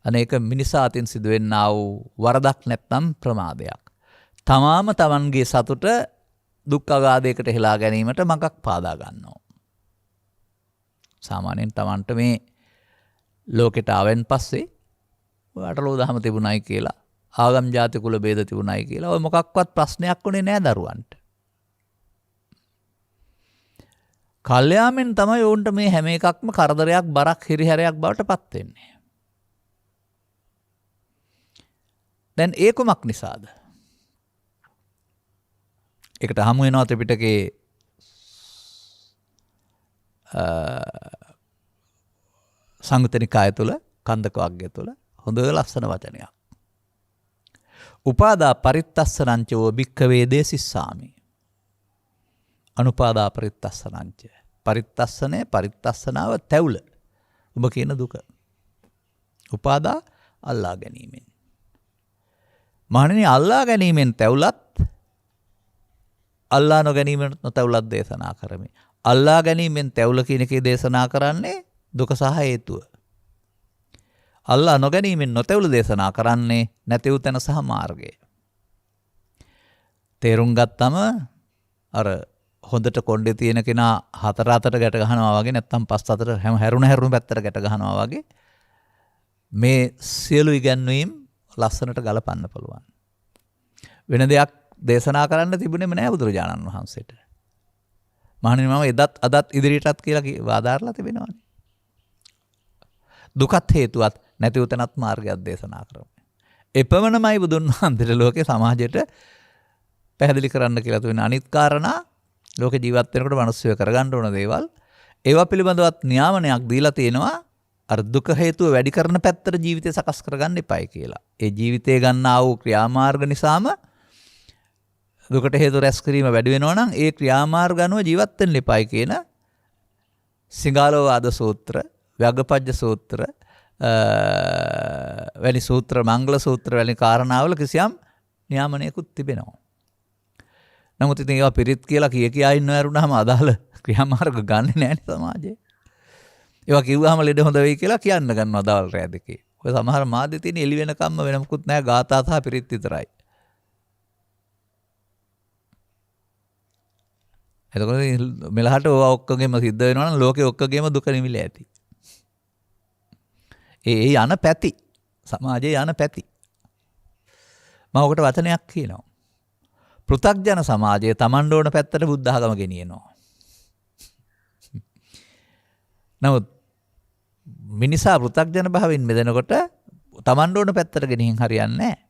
අනේක මිනිසා අතින් සිදුවෙන්නා වූ වරදක් නැත්නම් ප්‍රමාදයක්. තමාම තමන්ගේ සතුට දුක් අගාධයකට හෙලා ගැනීමට මඟක් පාදා ගන්නවා. සාමාන්‍යයෙන් තමන්ට මේ ලෝකෙට ආවෙන් පස්සේ අටලෝ දහම තිබුණයි කියලා, ආගම් ජාති කුල ભેද තිබුණයි කියලා ඔය මොකක්වත් ප්‍රශ්නයක් උනේ නෑ දරුවන්ට. කල්යාමෙන් තමයි උන්ට මේ හැම එකක්ම කරදරයක්, බරක්, හිරිහැරයක් බවට පත් වෙන්නේ. දැන් ඒ කුමක් නිසාද? ඒකට හමු වෙනවා ත්‍රිපිටකයේ සංයුත්ත නිකාය තුළ, කන්දක වග්ගය තුළ හොඳ ලස්සන වචනයක්. උපාදා පරිත්තස්සනංචෝ භික්ඛවේ දේසිස්සාමි. අනුපාදා පරිත්තස්සනංච. පරිත්තස්සනය, පරිත්තස්සනාව තැවුල. ඔබ කියන දුක. උපාදා අල්ලා ගැනීමෙන්. මහණෙනි, අල්ලා ගැනීමෙන් තැවුලත්, අල්ලා නොගැනීමෙන් නොතැවුලත් දේශනා කරමි. අල්ලා ගැනීමෙන් තැවුල කියන එකේ දේශනා කරන්නේ දුක සහ හේතුව. අල්ලා නොගැනීමෙන් නොතැවුල දේශනා කරන්නේ නැති වූ තැන සහ මාර්ගය. තේරුම් ගත්තම අර හොඳට කොණ්ඩේ තියෙන කෙනා 4-4ට ගැට ගහනවා වගේ නැත්නම් 5-4 හැම හැරුණ පැත්තට ගැට ගහනවා වගේ මේ සියලු ඉගැන්වීම් ලස්සනට ගලපන්න පුළුවන්. වෙන දෙයක් දේශනා කරන්න තිබුණේම නෑ බුදුරජාණන් වහන්සේට. මහණෙනි මම එදත් අදත් ඉදිරියටත් කියලා වාදාරලා තිබෙනවානේ. දුකත් හේතුවත් නැති උතනත් මාර්ගයක් දේශනා කරමු. එපමණමයි බුදුන් වහන්සේට ලෝකේ සමාජයට පැහැදිලි කරන්න කියලා තියෙන අනිත් කාරණා ලෝකේ ජීවත් වෙනකොට මිනිස්සුය කරගන්න ඕන දේවල් ඒවා පිළිබඳවත් නියාමනයක් දීලා තියෙනවා. අර දුක හේතුව වැඩි කරන පැත්තට ජීවිතය සකස් කරගන්න එපායි කියලා. ඒ ජීවිතය ගන්නා වූ ක්‍රියාමාර්ග නිසාම දුකට හේතු රැස් කිරීම වැඩි වෙනවා නම් ඒ ක්‍රියාමාර්ග අනුව ජීවත් වෙන්න එපායි කියන සිංහාලෝවාද සූත්‍ර, ව්‍යග්ගපජ්ජ සූත්‍ර වැනි සූත්‍ර, මංගල සූත්‍ර වැනි කාරණාවල කිසියම් නියාමනයකුත් තිබෙනවා. නමුත් ඉතින් ඒවා පිරිත් කියලා කියා ඉන්න ඇරුණාම අදාළ ක්‍රියාමාර්ග ගන්නෙ නැහැ සමාජයේ. ඒවා කිව්වහම ලෙඩ හොඳ වෙයි කියලා කියන්න ගන්නවා දවල් රෑ දෙකේ. ඔය සමහර මාධ්‍ය තියෙන එළි වෙනකම්ම වෙන මොකුත් නැහැ ගාථා සහ පිරිත් විතරයි. එතකොට මෙලහට ඕවා ඔක්කොගෙම සිද්ධ වෙනවා නම් ලෝකේ ඔක්කොගෙම දුක නිවිල ඇති. ඒ යන පැති සමාජයේ යන පැති. මම ඔකට වචනයක් කියනවා. පෘථග්ජන සමාජයේ Taman ඕන පැත්තට බුද්ධ ආගම ගෙනියනවා. නමුත් මිනිසා පෘථග්ජන භාවයෙන් මෙදෙනකොට Taman ඕන පැත්තට ගෙනිහින් හරියන්නේ නැහැ.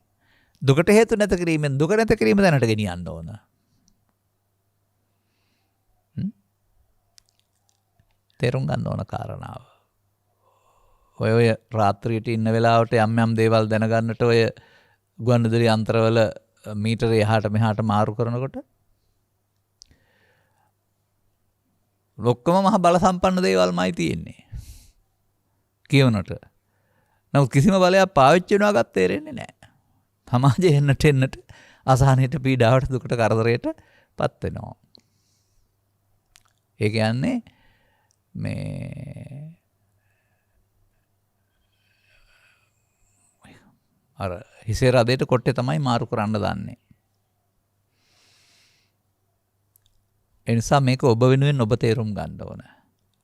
දුකට හේතු නැත කිරීමෙන් දුක නැත කිරීම දැනට ගෙනියන්න ඕන. තේරුම් ගන්න ඕන කාරණාව. ඔය රාත්‍රියට ඉන්න වෙලාවට යම් දේවල් දැනගන්නට ඔය ගුවන්විදුලි යන්ත්‍රවල මීටරේ එහාට මෙහාට මාරු කරනකොට ඔක්කොම මහ බල සම්පන්න දේවල්මයි තියෙන්නේ. කියවනට. නමුත් කිසිම බලයක් පාවිච්චි වෙනවාගත් තේරෙන්නේ නැහැ. සමාජයේ එන්නට අසහනයට පීඩාවට දුකට කරදරයට පත් වෙනවා. ඒ කියන්නේ මේ අර හිසේ රදේට කොට්ටේ තමයි මාරු කරන්න දන්නේ. ඒ නිසා මේක ඔබ වෙනුවෙන් ඔබ තේරුම් ගන්න ඕන.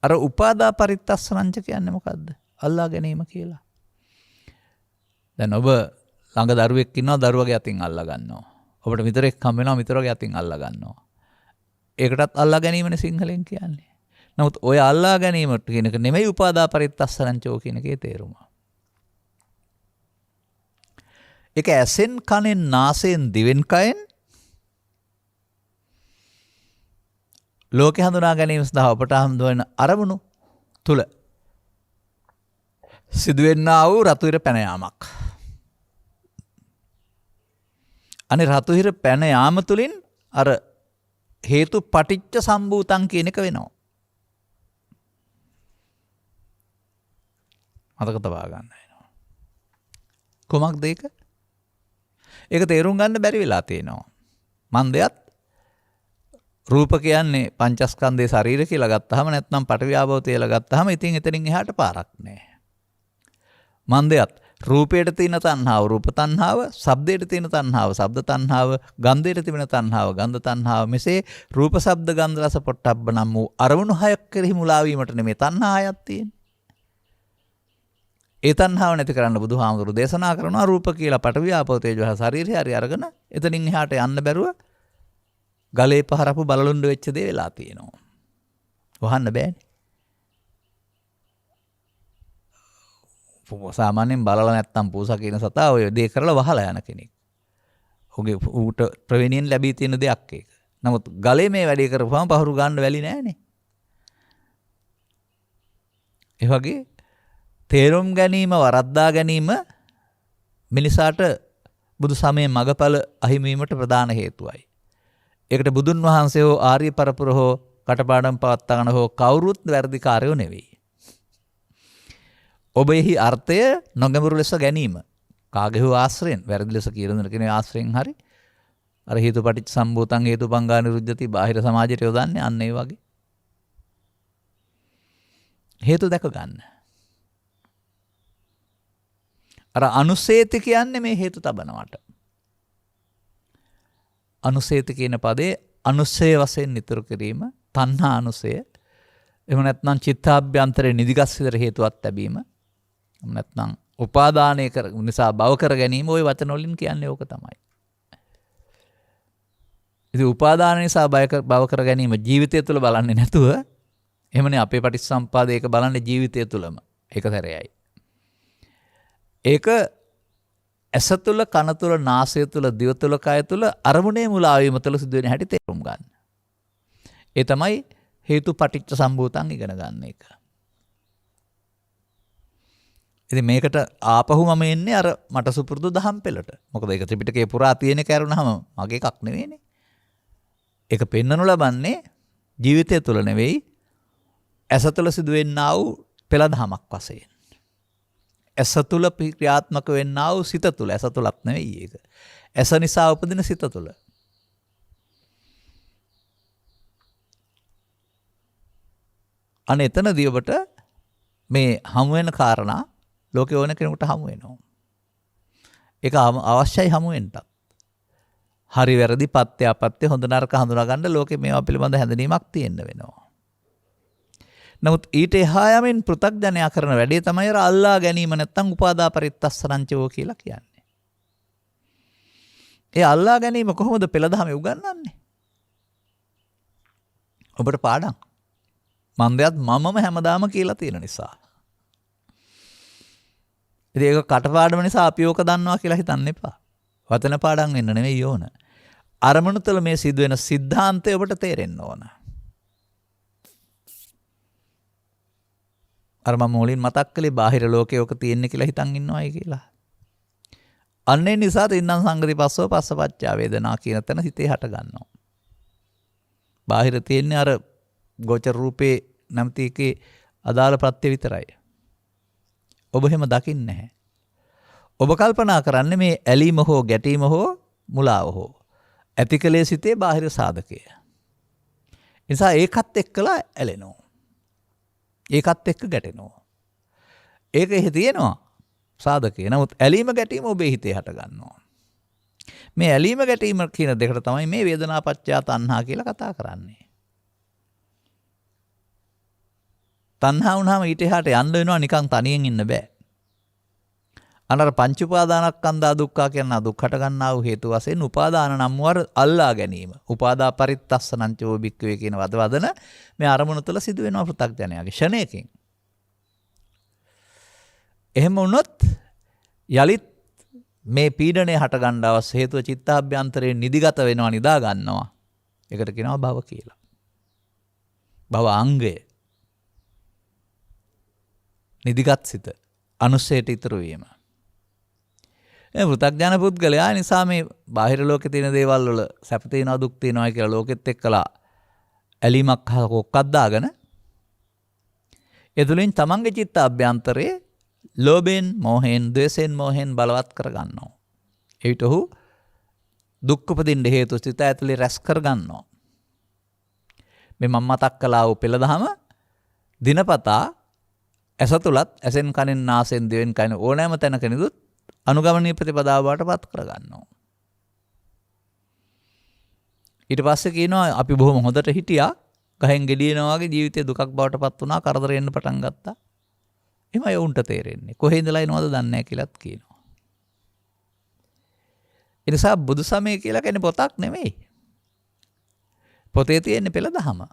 අර උපාදා පරිත්තස්සනංච කියන්නේ මොකද්ද? අල්ලා ගැනීම කියලා. දැන් ඔබ ළඟ දරුවෙක් ඉන්නවා දරුවගේ අතින් අල්ලා ගන්නවා. ඔබට මිතරෙක් හම් වෙනවා මිතරගේ අතින් අල්ලා ගන්නවා. ඒකටත් අල්ලා ගැනීමනේ සිංහලෙන් කියන්නේ. නමුත් ඔය අල්ලා ගැනීමට කියන එක නෙමෙයි උපාදා පරිත්තස්සනංචෝ කියන එකේ තේරුම. ඒක ඇසෙන් කනෙන් නාසයෙන් දිවෙන් කයෙන් ලෝකේ හඳුනා ගැනීම සඳහා අපට හඳුනන අරමුණු තුල සිදුවෙන්නා වූ රතුහිර පැන යාමක්. අනේ රතුහිර පැන යාම තුලින් අර හේතු පටිච්ච සම්භූතං කියන එක වෙනවා. මතක තබා ගන්න වෙනවා. කොමක්ද ඒක? ඒක තේරුම් ගන්න බැරි වෙලා තියෙනවා. මන්දයත් රූප කියන්නේ පංචස්කන්ධයේ ශරීර කියලා ගත්තාම නැත්නම් පඨවි ආපෝ තේල ගත්තාම ඉතින් එතනින් එහාට පාරක් නැහැ. මන්දයත් රූපයට තියෙන තණ්හාව රූප තණ්හාව, ශබ්දයට තියෙන තණ්හාව ශබ්ද තණ්හාව, ගන්ධයට තිබෙන තණ්හාව ගන්ධ තණ්හාව මෙසේ රූප ශබ්ද ගන්ධ රස පොට්ටබ්බ නම් වූ අරමුණු හයක් කෙරෙහි මුලා වීමට නෙමෙයි තණ්හා හයක් තියෙන්නේ. ඒ තණ්හාව නැති කරන්න බුදුහාමුදුරු දේශනා කරනවා රූප කියලා පඨවි ආපෝ තේජෝ ශරීරය හරි අරගෙන එතනින් එහාට යන්න බැරුව ගලේ පහරපු බලලුණ්ඩ වෙච්ච දේ වෙලා තියෙනවා. වහන්න බෑනේ. සාමාන්‍යයෙන් බලලා නැත්තම් පූසා කියන සතා ඔය දේ කරලා වහලා යන කෙනෙක්. ඌට ප්‍රවේණියෙන් ලැබී තියෙන දෙයක් ඒක. නමුත් ගලේ මේ වැඩේ කරපුවම පහරු ගන්න වැලි නෑනේ. ඒ වගේ තේරුම් ගැනීම වරද්දා ගැනීම මිනිසාට බුදු සමයේ මගඵල අහිමිවීමට ප්‍රධාන හේතුවයි. ඒකට බුදුන් වහන්සේ හෝ ආර්ය පරපුර හෝ කටපාඩම් පවත්වාගෙන හෝ කවුරුත් වැරදිකාරයෝ නෙවෙයි. ඔබ එහි අර්ථය නොගැඹුරු ලෙස ගැනීම කාගේ හෝ ආශ්‍රයෙන් වැරදි ලෙස කියන කෙනේ ආශ්‍රයෙන් හරි අර හේතුපටිච්ච සම්භූතං හේතුපංගා නිරුද්ධති බාහිර සමාජයට යොදන්නේ අන්න ඒ වගේ හේතු දැක ගන්න. අර අනුසේති කියන්නේ මේ හේතු තබනවට. අනුසේති කියන පදේ අනුසය වශයෙන් නිතර කිරීම, තණ්හා අනුසය. එහෙම නැත්නම් චිත්තාභ්‍යන්තරේ නිදිගත් සිතට හේතුවක් ලැබීම. එහෙම නැත්නම් උපාදානය කර නිසා භව කර ගැනීම ওই වචන වලින් කියන්නේ ඕක තමයි. ඉතින් උපාදාන නිසා භව කර ගැනීම ජීවිතය තුළ බලන්නේ නැතුව එහෙමනේ අපේ පටිච්චසමුප්පාදේ ඒක බලන්නේ ජීවිතය තුළම ඒක සැරේයි. ඒක ඇස තුළ, කන තුළ, නාසය තුළ, දිව තුළ, කය තුළ අරමුණේ මුලා වීම තුළ සිදුවෙන හැටි තේරුම් ගන්න. ඒ තමයි හේතු පටිච්ච සම්භූතං ඉගෙන ගන්න එක. ඉතින් මේකට ආපහු මම එන්නේ අර මට සුපුරුදු දහම් පෙළට. මොකද ඒක ත්‍රිපිටකේ පුරා තියෙන කරුණාම මගේ එකක් නෙවෙයිනේ. ඒක පෙන්වනු ලබන්නේ ජීවිතය තුළ නෙවෙයි ඇස තුළ සිදුවෙන්නා වූ පෙළ දහමක් වශයෙන්. ඇස තුළ ක්‍රියාත්මක වෙන්නා වූ සිත තුළ. ඇස තුළත් නෙවෙයි ඒක. ඇස නිසා උපදින සිත තුළ. අනේ එතනදී ඔබට මේ හමු වෙන කාරණා ලෝකේ ඕන කෙනෙකුට හමු වෙනවා. ඒක අවශ්‍යයි හමු වෙන්නත්. හරි වැරදි පත්‍ය අපත්‍ය හොඳ නරක හඳුනා ගන්න ලෝකේ මේවා පිළිබඳ හැඳිනීමක් තියෙන්න වෙනවා. නමුත් ඊට එහා යමින් පෘථග්ජනයා කරන වැඩේ තමයි අර අල්ලා ගැනීම නැත්තම් උපාදා පරිත්තස්සරංචෝ කියලා කියන්නේ. ඒ අල්ලා ගැනීම කොහොමද පෙළදහමේ උගන්වන්නේ? ඔබට පාඩම්. මන්දයත් මමම හැමදාම කියලා තියෙන නිසා. ඉතින් ඒක කටපාඩම නිසා අපි ඕක දන්නවා කියලා හිතන්න එපා. වචන පාඩම් වෙන්න නෙවෙයි ඕන. අරමුණු තුළ මේ සිදුවෙන સિદ્ધාන්තය ඔබට තේරෙන්න ඕන. අර මම මුලින් මතක් කළේ බාහිර ලෝකේ ඔක තියෙන්නේ කියලා හිතන් ඉන්නවයි කියලා. අන්නේ නිසා තින්නම් සංගති පස්සෝ පස්සපච්චා වේදනා කියන තැන හිතේ හට ගන්නවා. බාහිර තියෙන්නේ අර ගෝචර රූපේ නැමති එකේ අදාළ ප්‍රත්‍ය විතරයි. ඔබ එහෙම දකින්නේ නැහැ. ඔබ කල්පනා කරන්නේ මේ ඇලීම හෝ ගැටීම හෝ මුලාව හෝ ඇතිකලේ සිතේ බාහිර සාධකය. නිසා ඒකත් එක්කලා ඇලෙනවා. ඒකත් එක්ක ගැටෙනවා. ඒක එහෙ තියෙනවා සාධකය. නමුත් ඇලීම ගැටීම ඔබේ හිතේ හට ගන්නවා. මේ ඇලීම ගැටීම කියන දෙකට තමයි මේ වේදනාපච්චය තණ්හා කියලා කතා කරන්නේ. තණ්හා වුණාම ඊට එහාට යන්න වෙනවා නිකන් තනියෙන් ඉන්න බෑ. අනර පංච උපාදානස්කන්ධා දුක්ඛ කියන දුක්ඛට ගන්නා වූ හේතු වශයෙන් උපාදාන නම් වර අල්ලා ගැනීම. උපාදා පරිත්තස්සනං චෝ බික්කවේ කියන වදන මේ අරමුණු තුළ සිදු වෙනවා පෘථග්ජනයාගේ ෂණයකින්. එහෙම වුණොත් යලිත් මේ පීඩණය හට ගන්න අවශ්‍ය හේතුව චිත්තාභ්‍යන්තරයෙන් නිදිගත වෙනවා, නිදා ගන්නවා. ඒකට කියනවා භව කියලා. භව අංගය. නිදිගත් සිත අනුස්සයට ඉතුරු වීම. ඒ පෘථග්ජන පුද්ගලයා නිසා මේ බාහිර ලෝකේ තියෙන දේවල් වල සැප තියෙනවා දුක් තියෙනවා කියලා ලෝකෙත් එක්කලා ඇලීමක් කොක්කක් දාගෙන ඒ තුලින් තමන්ගේ චිත්ත අභ්‍යන්තරයේ ලෝභයෙන්, මෝහයෙන්, ද්වේෂයෙන්, මෝහයෙන් බලවත් කර ගන්නවා. ඒවිට ඔහු දුක් උපදින්න හේතු සිත ඇතුලේ රැස් කර ගන්නවා. මේ මම මතක් කළා වූ පෙළදහම දිනපතා ඇස තුලත් ඇසෙන් කනෙන් නාසයෙන් දිවෙන් කන ඕනෑම තැනකනිදුත් අනුගමනීය ප්‍රතිපදාව බවට පත් කර ගන්නවා. ඊට පස්සේ කියනවා අපි බොහොම හොඳට හිටියා, ගහෙන් ගෙඩියනවා වගේ ජීවිතේ දුකක් බවට පත් වුණා, කරදර එන්න පටන් ගත්තා. එමය උන්ට තේරෙන්නේ. කොහේ ඉඳලා එනවද දන්නේ නැහැ කියලාත් කියනවා. ඒ නිසා බුදු සමය කියලා කියන්නේ පොතක් නෙමෙයි. පොතේ තියෙන පෙළදහම.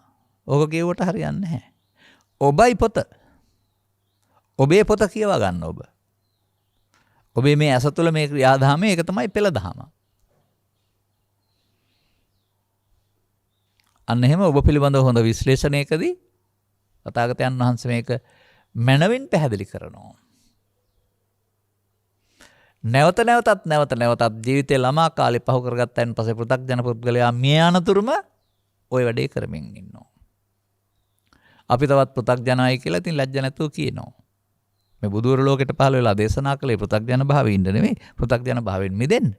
ඕක කියුවට හරියන්නේ නැහැ. ඔබයි පොත. ඔබේ පොත කියවා ගන්න ඔබ. ඔබේ මේ ඇස තුළ මේ ක්‍රියාදාමය ඒක තමයි පෙළදහම. අන්න එහෙම ඔබ පිළිබඳව හොඳ විශ්ලේෂණයකදී තථාගතයන් වහන්සේ මේක මනවින් පැහැදිලි කරනවා. නැවත නැවතත් ජීවිතේ ළමා කාලේ පහු කරගත්තයින් පස්සේ පෘථග්ජන පුද්ගලයා මිය යනතුරුම ওই වැඩේ කරමින් ඉන්නවා. අපි තවත් පෘථග්ජනයි කියලා ඉතින් ලැජ්ජ නැතුව කියනවා. මේ බුදුවර ලෝකෙට පහළ වෙලා දේශනා කළේ පෘථග්ජන භාවයේ ඉන්න නෙමෙයි, පෘථග්ජන භාවයෙන් මිදෙන්න.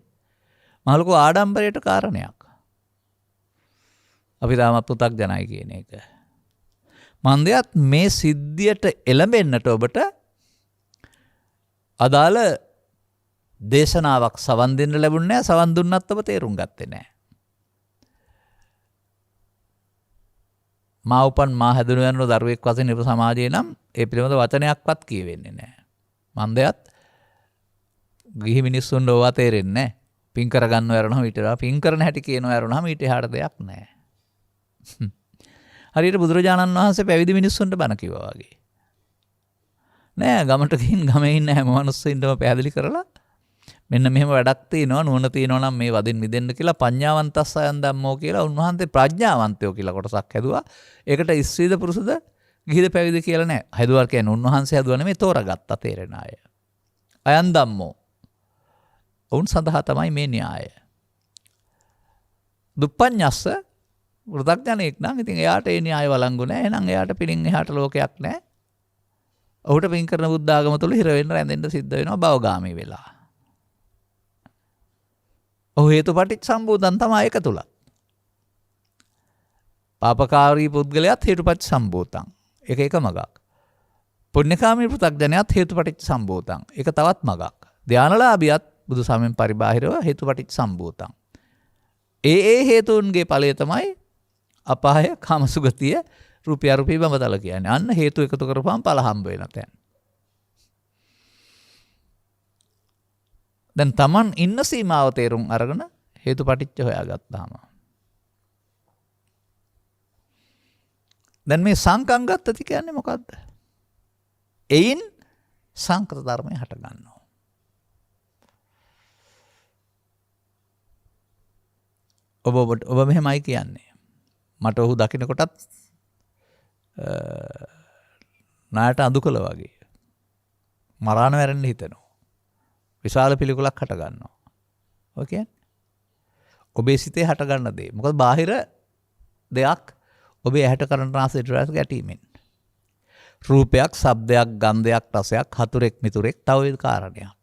මහලුකෝ ආඩම්බරයට කාරණයක්. අපි තාමත් පෘථග්ජනයි කියන එක. මන්දයත් මේ සිද්ධියට එළඹෙන්නට ඔබට අදාළ දේශනාවක් සවන් දෙන්න ලැබුණේ නැහැ. සවන් දුන්නත් ඔබ තේරුම් ගත්තේ නැහැ. මා උපන් මා හැදුණු යන දරුවෙක් වශයෙන් ඉප සමාජයේ නම් ඒ පිළිබඳ වචනයක්වත් කියවෙන්නේ නැහැ. මන්දයත් ගිහි මිනිස්සුන්ට ඕවා තේරෙන්නේ නැහැ. පින් කරගන්නව යරනවා ඊට වඩා පින් කරන හැටි කියනවා යරනවාම ඊට එහාට දෙයක් නැහැ. හරියට බුදුරජාණන් වහන්සේ පැවිදි මිනිස්සුන්ට බණ කිව්වා වගේ. නෑ ගමට ගිහින් ගමේ ඉන්න හැම මිනිස්සුන්ටම පැහැදිලි කරලා මෙන්න මෙහෙම වැඩක් තියෙනවා නුවණ තියෙනවා නම් මේ වදින් මිදෙන්න කියලා පඤ්ඤාවන්තස්ස අයන් ධම්මෝ කියලා උන්වහන්සේ ප්‍රඥාවන්තයෝ කියලා කොටසක් හැදුවා. ඒකට ස්ත්‍රීද පුරුෂද ගිහිද පැවිදි කියලා නෑ. හැදුවා කියන්නේ උන්වහන්සේ හැදුවා නෙමෙයි තෝරාගත්තා තේරෙන අය. අයන් ධම්මෝ. ඔවුන් සඳහා තමයි මේ න්‍යාය. දුප්පඤ්ඤස්ස වෘතඥයෙක් නම් ඉතින් එයාට ඒ න්‍යාය වළංගු නෑ. එහෙනම් එයාට පිළින් එහාට ලෝකයක් නෑ. ඔහුට පින් කරන බුද්ධ ආගම තුල හිර වෙන්න රැඳෙන්න සිද්ධ වෙනවා භවගාමී වෙලා. ඔහු හේතුපටිච්චසමුප්පාදන් තමයි ඒක තුල. පාපකාරී පුද්ගලයාත් හේතුපටිච්චසමුප්පාදන්. ඒක එක මගක්. පුණ්‍යකාමී පෘථග්ජනයාත් හේතුපටිච්චසමුප්පාදන්. ඒක තවත් මගක්. ධානලාභියත් බුදු සමයෙන් පරිබාහිරව හේතුපටිච්චසමුප්පාදන්. ඒ හේතුන්ගේ ඵලය තමයි අපාය කාමසුගතිය රුපියල් බඹතල කියන්නේ. අන්න හේතු එකතු කරපුවම ඵල හම්බ වෙන තැන. දැන් Taman ඉන්න සීමාව තේරුම් අරගෙන හේතුපටිච්ච හොයාගත්තාම දැන් මේ සංකංගත්තති කියන්නේ මොකද්ද? එයින් සංකත ධර්මය හට ගන්නවා. ඔබ මෙහෙමයි කියන්නේ. මට ඔහු දකින්න කොටත් නායට අඳු කළ වගේ මරාණ වැරෙන්න හිතෙනවා. විශාල පිළිකුලක් හට ගන්නවා. ඔය කියන්නේ ඔබේ සිතේ හට ගන්න දේ. මොකද බාහිර දෙයක් ඔබේ ඇහැට කරන රාසයට ගැටීමෙන්. රූපයක්, ශබ්දයක්, ගන්ධයක්, රසයක්, හතුරෙක්, මිතුරෙක්, තව කාරණයක්.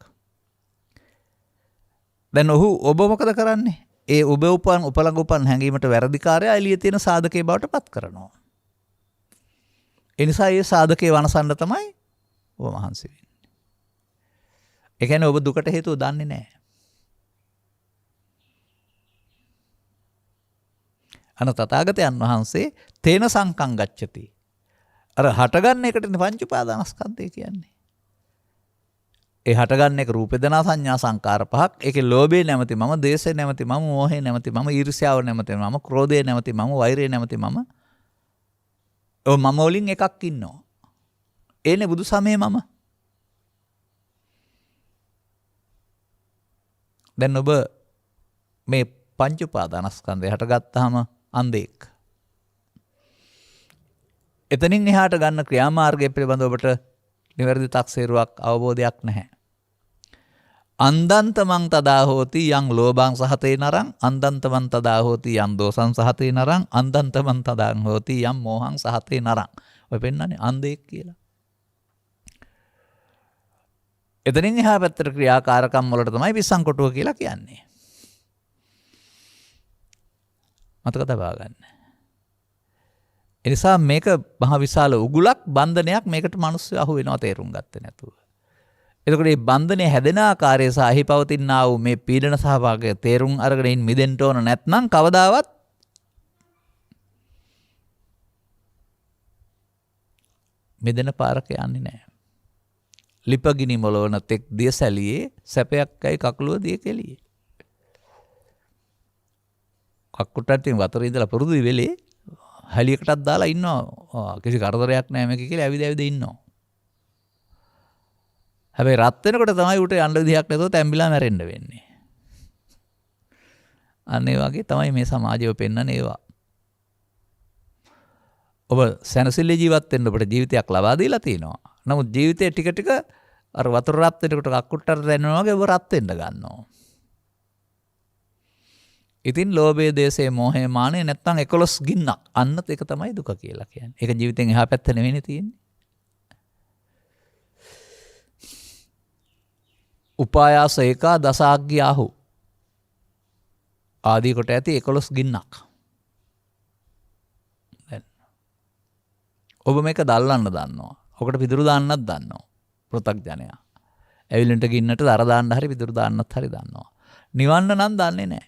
දැන් ඔබ මොකද කරන්නේ? ඒ ඔබ උපලංග උපන් හැඟීමට වැරදිකාරයා එළියේ තියෙන සාධකයේ බවට පත් කරනවා. ඒ නිසා මේ සාධකේ වනසන්න තමයි ඔබ මහන්සි වෙන්නේ. ඒ කියන්නේ ඔබ දුකට හේතුව දන්නේ නැහැ. අන තථාගතයන් වහන්සේ තේන සංකං ගච්ඡති. අර හටගන්න එකටනේ පංච උපාදානස්කන්ධය කියන්නේ. ඒ හටගන්න එක රූප වේදනා සංඥා සංකාර පහක්. ඒකේ ලෝභය නැමැති මම, ද්වේෂය නැමැති මම, මෝහය නැමැති මම, ඊර්ෂ්‍යාව නැමැති මම, ක්‍රෝධය නැමැති මම, වෛරය නැමැති මම. ඔව් මම වලින් එකක් ඉන්නවා. ඒනේ බුදු සමයේ මම. දැන් ඔබ මේ පංච උපාදානස්කන්ධය හටගත්තාම අන්ධෙක්. එතනින් එහාට ගන්න ක්‍රියාමාර්ගය පිළිබඳව ඔබට නිවැරදි තක්සේරුවක් අවබෝධයක් නැහැ. අන්දන්තමං තදා හෝති යං ලෝභං සහතේ නරං අන්දන්තමං තදා හෝති යං දෝසං සහතේ නරං අන්දන්තමං තදා හෝති යං මෝහං සහතේ නරං. ඔය පෙන්නන්නේ අන්ධෙක් කියලා. එතනින් එහා පැත්තට ක්‍රියාකාරකම් වලට තමයි විසංකොටුව කියලා කියන්නේ. මතක තබා ගන්න. එනිසා මේක මහ විශාල උගුලක් බන්ධනයක් මේකට මිනිස්සු අහු වෙනවා තේරුම් ගත්තේ නැතුව. එතකොට මේ බන්ධනය හැදෙන ආකාරය සහ එහි පවතිනා වූ මේ පීඩන සහභාගය තේරුම් අරගෙන මිදෙන්න ඕන නැත්නම් කවදාවත් මිදෙන පාරක යන්නේ නැහැ. ලිපගිනි මොළවන තෙක් දියසැලියේ සැපයක්යි කකුලුව දිය කෙලියේ. කක්කුට්ටත් වතුර ඉඳලා පුරුදු වෙලේ හැලියකටත් දාලා ඉන්නවා. කිසි කරදරයක් නැහැ මේක කියලා ඇවිද ඉන්නවා. හැබැයි රත් වෙනකොට තමයි උට යන්න විදිහක් නැතුව තැඹිලා මැරෙන්න වෙන්නේ. අන්න ඒ වගේ තමයි මේ සමාජය පෙන්වන්නේ ඒවා. ඔබ සැනසෙල්ල ජීවත් වෙන්න ඔබට ජීවිතයක් ලබා දීලා තිනවා. නමුත් ජීවිතේ ටික ටික අර වතුර රත් වෙනකොට කක්කුට්ටට දැනෙනවා වගේ ඔබ රත් වෙන්න ගන්නවා. ඉතින් ලෝභය, දේශය, මෝහය, මානය නැත්තම් 11 ගින්නක්. අන්නත් ඒක තමයි දුක කියලා කියන්නේ. ඒක ජීවිතෙන් එහා පැත්ත නෙවෙයිනේ තියෙන්නේ. උපායාස ඒකා දසාග්ගියාහු ආදී කොට ඇති 11 ගින්නක්. දැන් ඔබ මේක දල්ලන්න දන්නවා. ඔකට පිදුරු දාන්නත් දන්නවා. පෘථග්ජනයා. ඇවිලෙන්ට ගින්නට දර දාන්න හරි පිදුරු දාන්නත් හරි දන්නවා. නිවන්න නම් දන්නේ නැහැ.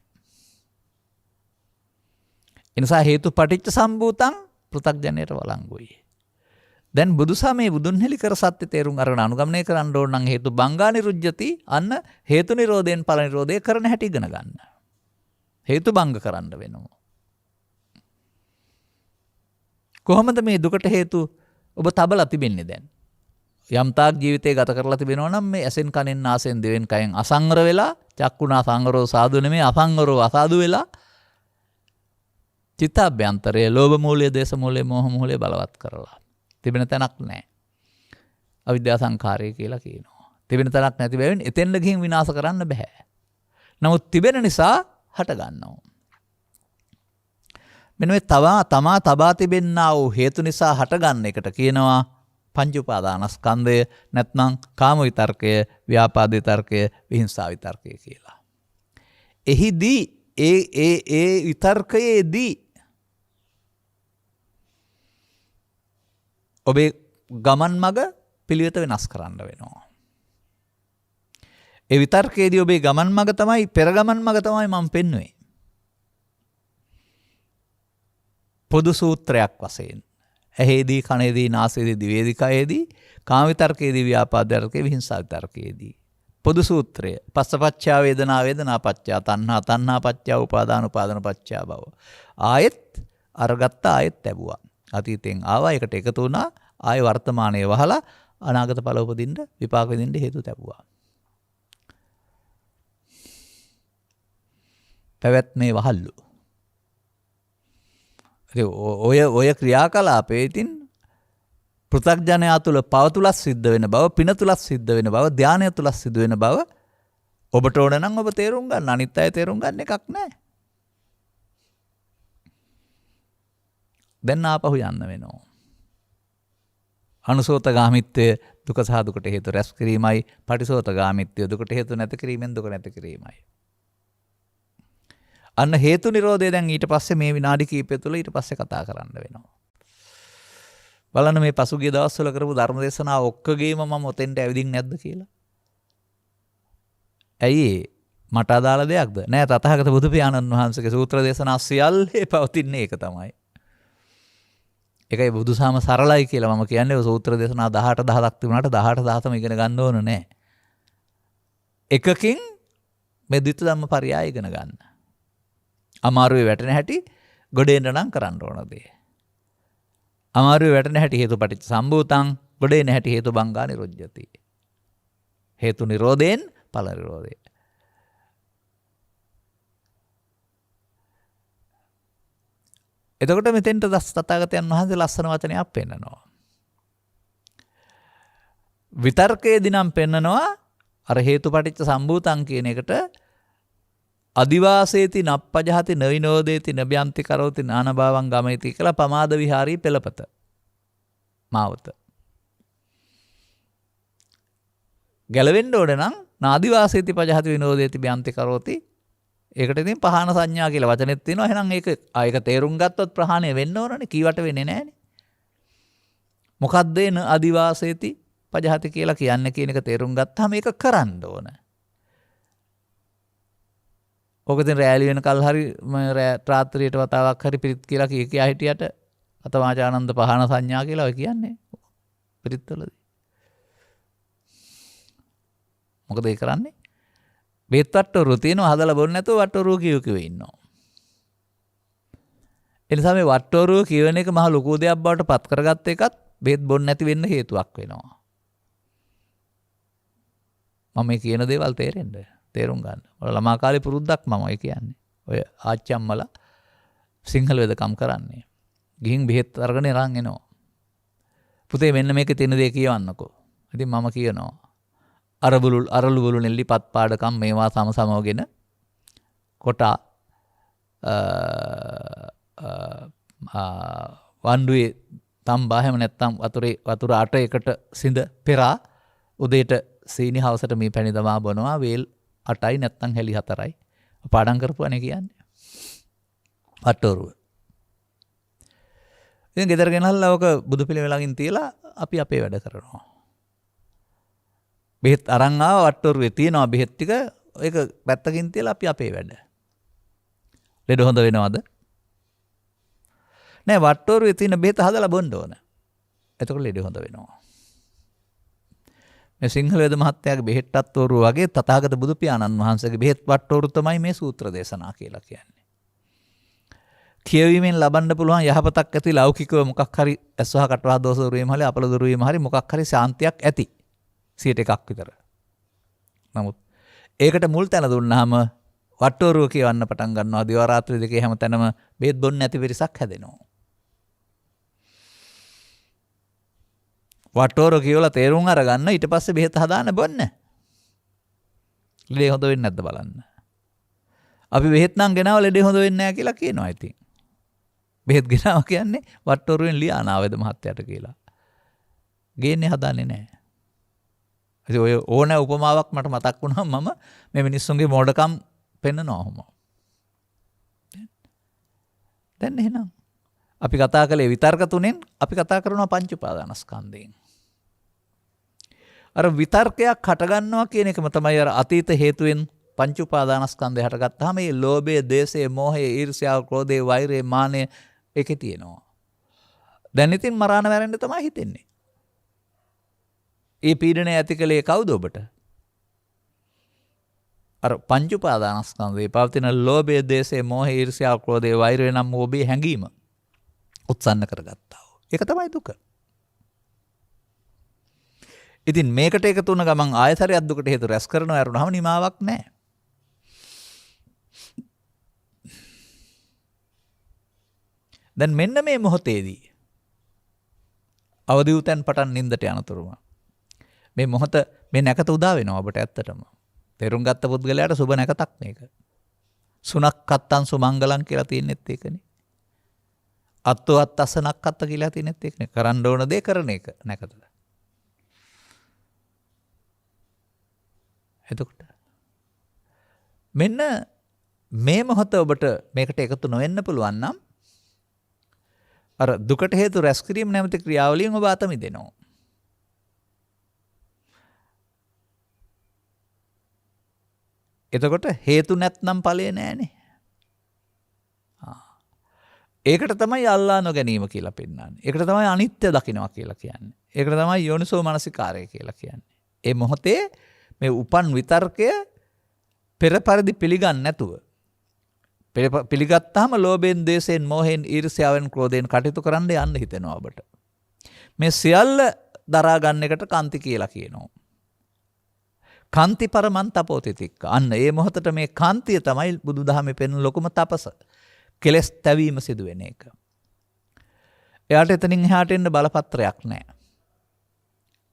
එනිසා හේතු පටිච්ච සම්භූතං පෘථග්ජනයට වළංගුයි. දැන් බුදුසමයේ බුදුන් හෙළි කර සත්‍ය තේරුම් අරගෙන අනුගමනය කරන්න ඕන නම් හේතු බංගා නිරුජ්ජති අන්න හේතු නිරෝධයෙන් ඵල නිරෝධය කරන හැටි ඉගෙන ගන්න. හේතු බංග කරන්න වෙනවා. කොහොමද මේ දුකට හේතු ඔබ තබලා තිබෙන්නේ දැන්? යම් තාක් ජීවිතේ ගත කරලා තිබෙනවා නම් මේ ඇසෙන් කනෙන් නාසයෙන් දිවෙන් කයෙන් අසංවර වෙලා චක්කුණා සංවරෝ සාදු නෙමේ අසංවරෝ අසාදු වෙලා චිත්තාභ්‍යන්තරයේ ලෝභ මූලය, දේශ මූලය, මෝහ මූලය බලවත් කරලා තිබෙන තැනක් නැහැ. අවිද්‍යා සංඛාරය කියලා කියනවා. තිබෙන තැනක් නැති බැවින් එතෙන්ද ගිහින් විනාශ කරන්න බෑ. නමුත් තිබෙන නිසා හට ගන්නවා. මෙන්න මේ තමා තබා තිබෙන්නා වූ හේතු නිසා හටගන්න එකට කියනවා පංච උපාදානස්කන්ධය නැත්නම් කාම විතර්කය, ව්‍යාපාද විතර්කය, විහිංසා විතර්කය කියලා. එහිදී ඒ විතර්කයේදී ඔබේ ගමන් මඟ පිළිවෙත වෙනස් කරන්න වෙනවා. ඒ විතර්කයේදී ඔබේ ගමන් මඟ තමයි පෙර ගමන් මඟ තමයි මම පෙන්වුවේ. පොදු සූත්‍රයක් වශයෙන් ඇහේදී කනේදී නාසයේදී දිවේදී කයේදී කාම විතර්කයේදී ව්‍යාපාද විතර්කයේ විහිංසා විතර්කයේදී පොදු සූත්‍රය පස්සපච්චා වේදනා වේදනාපච්චා තණ්හා තණ්හාපච්චා උපාදාන උපාදානපච්චා භව ආයෙත් අරගත්ත ආයෙත් ලැබුවා. අතීතෙන් ආවා එකට එකතු වුණා ආයෙ වර්තමානයේ වහලා අනාගත ඵල උපදින්න විපාක විඳින්න හේතු ලැබුවා. පැවැත්මේ වහල්ලු. ඔය ක්‍රියාකලාපයේ ඉතින් පෘථග්ජනයා තුළ පව තුලත් සිද්ධ වෙන බව, පින තුලත් සිද්ධ වෙන බව, ධානය තුලත් සිද්ධ වෙන බව ඔබට ඕන නම් ඔබ තේරුම් ගන්න. අනිත් අය තේරුම් ගන්න එකක් නැහැ. දැන් ආපහු යන්න වෙනවා. අනුසෝතගාමිත්වය දුක සහ දුකට හේතු රැස් කිරීමයි, පටිසෝතගාමිත්වය දුකට හේතු නැති කිරීමෙන් දුක නැති කිරීමයි. අන්න හේතු නිරෝධය දැන් ඊට පස්සේ මේ විනාඩි කිහිපය තුළ ඊට පස්සේ කතා කරන්න වෙනවා. බලන්න මේ පසුගිය දවස්වල කරපු ධර්ම දේශනා ඔක්කොගේම මම ඔතෙන්ට ඇවිදින් නැද්ද කියලා. ඇයි මට අදාළ දෙයක්ද? නෑ, තථාගත බුදු පියාණන් වහන්සේගේ සූත්‍ර දේශනා සියල්ලේ පවතින්නේ ඒක තමයි. ඒකයි බුදුසාම සරලයි කියලා මම කියන්නේ. ඔය සූත්‍ර දේශනා 18000ක් තිබුණාට 18000ම ඉගෙන ගන්න ඕන නෑ. එකකින් මේ ද්විත ධම්ම පරයය ඉගෙන ගන්න. අමාරුවේ වැටෙන හැටි ගොඩ එන්න නම් කරන්න ඕන දේ. අමාරුවේ වැටෙන හැටි හේතුපටිච්ච සම්භූතං, ගොඩ එන හැටි හේතු බංගා නිරුජ්ජති. හේතු නිරෝධයෙන් ඵල නිරෝධය. එතකොට මෙතෙන්ට තථාගතයන් වහන්සේ ලස්සන වචනයක් පෙන්නනවා. විතර්කයේදී නම් පෙන්නනවා අර හේතුපටිච්ච සම්භූතං කියන එකට අදිවාසේති නප්පජහති නවිනෝදේති නබ්‍යන්ති කරෝති නානභාවං ගමයති කියලා පමාද විහාරී පෙළපත මාවත. ගැලවෙන්න ඕන නම් නාදිවාසේති පජහති විනෝදේති බ්‍යන්ති කරෝති. ඒකට ඉතින් පහන සංඥා කියලා වචනෙත් තියෙනවා. එහෙනම් ඒක තේරුම් ගත්තොත් ප්‍රහාණය වෙන්න ඕනනේ. කීවට වෙන්නේ නැහනේ. මොකද්ද එන අදිවාසේති පජහති කියලා කියන්නේ කියන එක තේරුම් ගත්තාම ඒක කරන්න ඕන. ඔක ඉතින් රැලි වෙනකල් හරි රාත්‍රියට වතාවක් හරි පිරිත් කියලා කියා හිටියට අතවාචානන්ද පහන සංඥා කියලා ඔය කියන්නේ පිරිත්වලදී. මොකද ඒ කරන්නේ? බේත් වට්ටෝරුව තියෙනවා, හදලා බොන්න නැතුව වට්ටෝරුව කියව ඉන්නවා. ඒ නිසා මේ වට්ටෝරුව කියවන එක මහ ලොකු දෙයක් බවට පත් කරගත්ත එකත් බේත් බොන්න නැති වෙන්න හේතුවක් වෙනවා. මම මේ කියන දේවල් තේරුම් ගන්න. ඔය ළමා කාලේ පුරුද්දක් මම ඔය කියන්නේ. ඔය ආච්චි අම්මලා සිංහල වෙදකම් කරන්නේ. ගිහින් බෙහෙත් අරගෙන එරන් එනවා. පුතේ මෙන්න මේකේ තියෙන දේ කියවන්නකෝ. ඉතින් මම කියනවා අරලු බුලු නෙල්ලි පත් පාඩකම් මේවා සමසමවගෙන කොටා වණ්ඩුවේ තම්බා හැම නැත්තම් වතුර 8කට සිඳ පෙරා උදේට සීනි හවසට මේ පැණි දමා බොනවා. වේල් 8යි නැත්තම් හැලි 4යි පාඩම් කරපුවානේ කියන්නේ. වට්ටෝරුව. ඉතින් ගෙදර ගෙනල්ලා ඔක බුදු පිළිවෙලකින් තියලා අපි අපේ වැඩ කරනවා. බෙහෙත් අරන් ආව වට්ටෝරුවේ තියෙනවා බෙහෙත් ටික. ඒක පැත්තකින් තියලා අපි අපේ වැඩ. ලෙඩ හොඳ වෙනවද? නෑ වට්ටෝරුවේ තියෙන බෙහෙත හදලා බොන්න ඕන. එතකොට ලෙඩ හොඳ වෙනවා. මේ සිංහල වේද මහත්තයාගේ බෙහෙත් වට්ටෝරුව වගේ තථාගත බුදු පියාණන් වහන්සේගේ බෙහෙත් වට්ටෝරුව තමයි මේ සූත්‍ර දේශනා කියලා කියන්නේ. කියවීමෙන් ලබන්න පුළුවන් යහපතක් ඇති ලෞකිකව මොකක් හරි ඇස්වහ කටවහ දෝෂ දුරීම හරි අපල දුරීම හරි මොකක් හරි ශාන්තියක් ඇති 100%ක් විතර. නමුත් ඒකට මුල් තැන දුන්නාම වට්ටෝරුව කියවන්න පටන් ගන්නවා. දිවා රාත්‍රී දෙකේ හැමතැනම බෙහෙත් බොන්නේ නැති පිරිසක් හැදෙනවා. වට්ටෝරුව කියවලා තේරුම් අරගන්න ඊට පස්සේ බෙහෙත් හදාන්න බොන්න. ලෙඩේ හොඳ වෙන්නේ නැද්ද බලන්න. අපි බෙහෙත් නම් ගෙනාව ලෙඩේ හොඳ වෙන්නේ නැහැ කියලා කියනවා ඉතින්. බෙහෙත් ගෙනාව කියන්නේ වට්ටෝරුවෙන් ලියානා වේද මහත්තයාට කියලා. ගේන්නේ හදන්නේ නැහැ. ඉතින් ඔය ඕන උපමාවක් මට මතක් වුණා මම මේ මිනිස්සුන්ගේ මෝඩකම් පෙන්නනවා ඔහොම. දැන් එහෙනම් අපි කතා කළේ විතර්ක තුනෙන් අපි කතා කරනවා පංච උපාදානස්කන්ධයෙන්. අර විතර්කයක් හටගන්නවා කියන එකම තමයි අර අතීත හේතුවෙන් පංච උපාදානස්කන්ධය හටගත්තාම මේ ලෝභය, දේශය, මෝහය, ඊර්ෂ්‍යාව, ක්‍රෝධය, වෛරය, මානය ඒකේ තියෙනවා. දැන් ඉතින් මරාණ මැරෙන්න තමයි හිතෙන්නේ. ඒ පීඩනය ඇති කළේ කවුද ඔබට? අර පංච උපාදානස්කන්ධේ පවතින ලෝභය, දේශය, මෝහය, ඊර්ෂ්‍යාව, ක්‍රෝධය, වෛරය නම් ඔබේ හැඟීම උත්සන්න කරගත්තා. ඒක තමයි දුක. ඉතින් මේකට එකතු වුණ ගමන් ආයතරයක් දුකට හේතු රැස් කරනවා යරුණාම නිමාවක් නැහැ. දැන් මෙන්න මේ මොහොතේදී අවදි උතෙන් පටන් නින්දට යනතුරුම මේ මොහොත මේ නැකත උදා වෙනවා ඔබට ඇත්තටම. තේරුම් ගත්ත පුද්ගලයාට සුබ නැකතක් මේක. සුනක් කත්තං සුමංගලං කියලා තියෙනෙත් ඒකනේ. අත්තෝ අත්තසනක් අත්ත කියලා තියෙනෙත් ඒකනේ. කරන්න ඕන දේ කරන එක නැකත. එතකොට මෙන්න මේ මොහොත ඔබට මේකට එකතු නොවෙන්න පුළුවන් නම් අර දුකට හේතු රැස් කිරීම නැමැති ක්‍රියාවලියෙන් ඔබ අත මිදෙනවා. එතකොට හේතු නැත්නම් ඵලය නෑනේ. ඒකට තමයි අල්ලා නොගැනීම කියලා පෙන්නන්නේ. ඒකට තමයි අනිත්‍ය දකින්නවා කියලා කියන්නේ. ඒකට තමයි යෝනිසෝ මනසිකාරය කියලා කියන්නේ. ඒ මොහොතේ මේ උපන් විතර්කය පෙර පරිදි පිළිගන්නේ නැතුව පිළිගත්තාම ලෝභයෙන්, දේශයෙන්, මෝහයෙන්, ඊර්ෂ්‍යාවෙන්, ක්‍රෝධයෙන් කටයුතු කරන්න යන්න හිතෙනවා ඔබට. මේ සියල්ල දරා ගන්න එකට කාන්ති කියලා කියනවා. කාන්ති පරමන් තපෝතිතික්ක. අන්න ඒ මොහොතට මේ කාන්තිය තමයි බුදුදහමේ පෙන්වන ලොකුම තපස. කෙලස් තැවීම සිදු වෙන එක. එයාට එතනින් එහාට එන්න බලපත්‍රයක් නැහැ.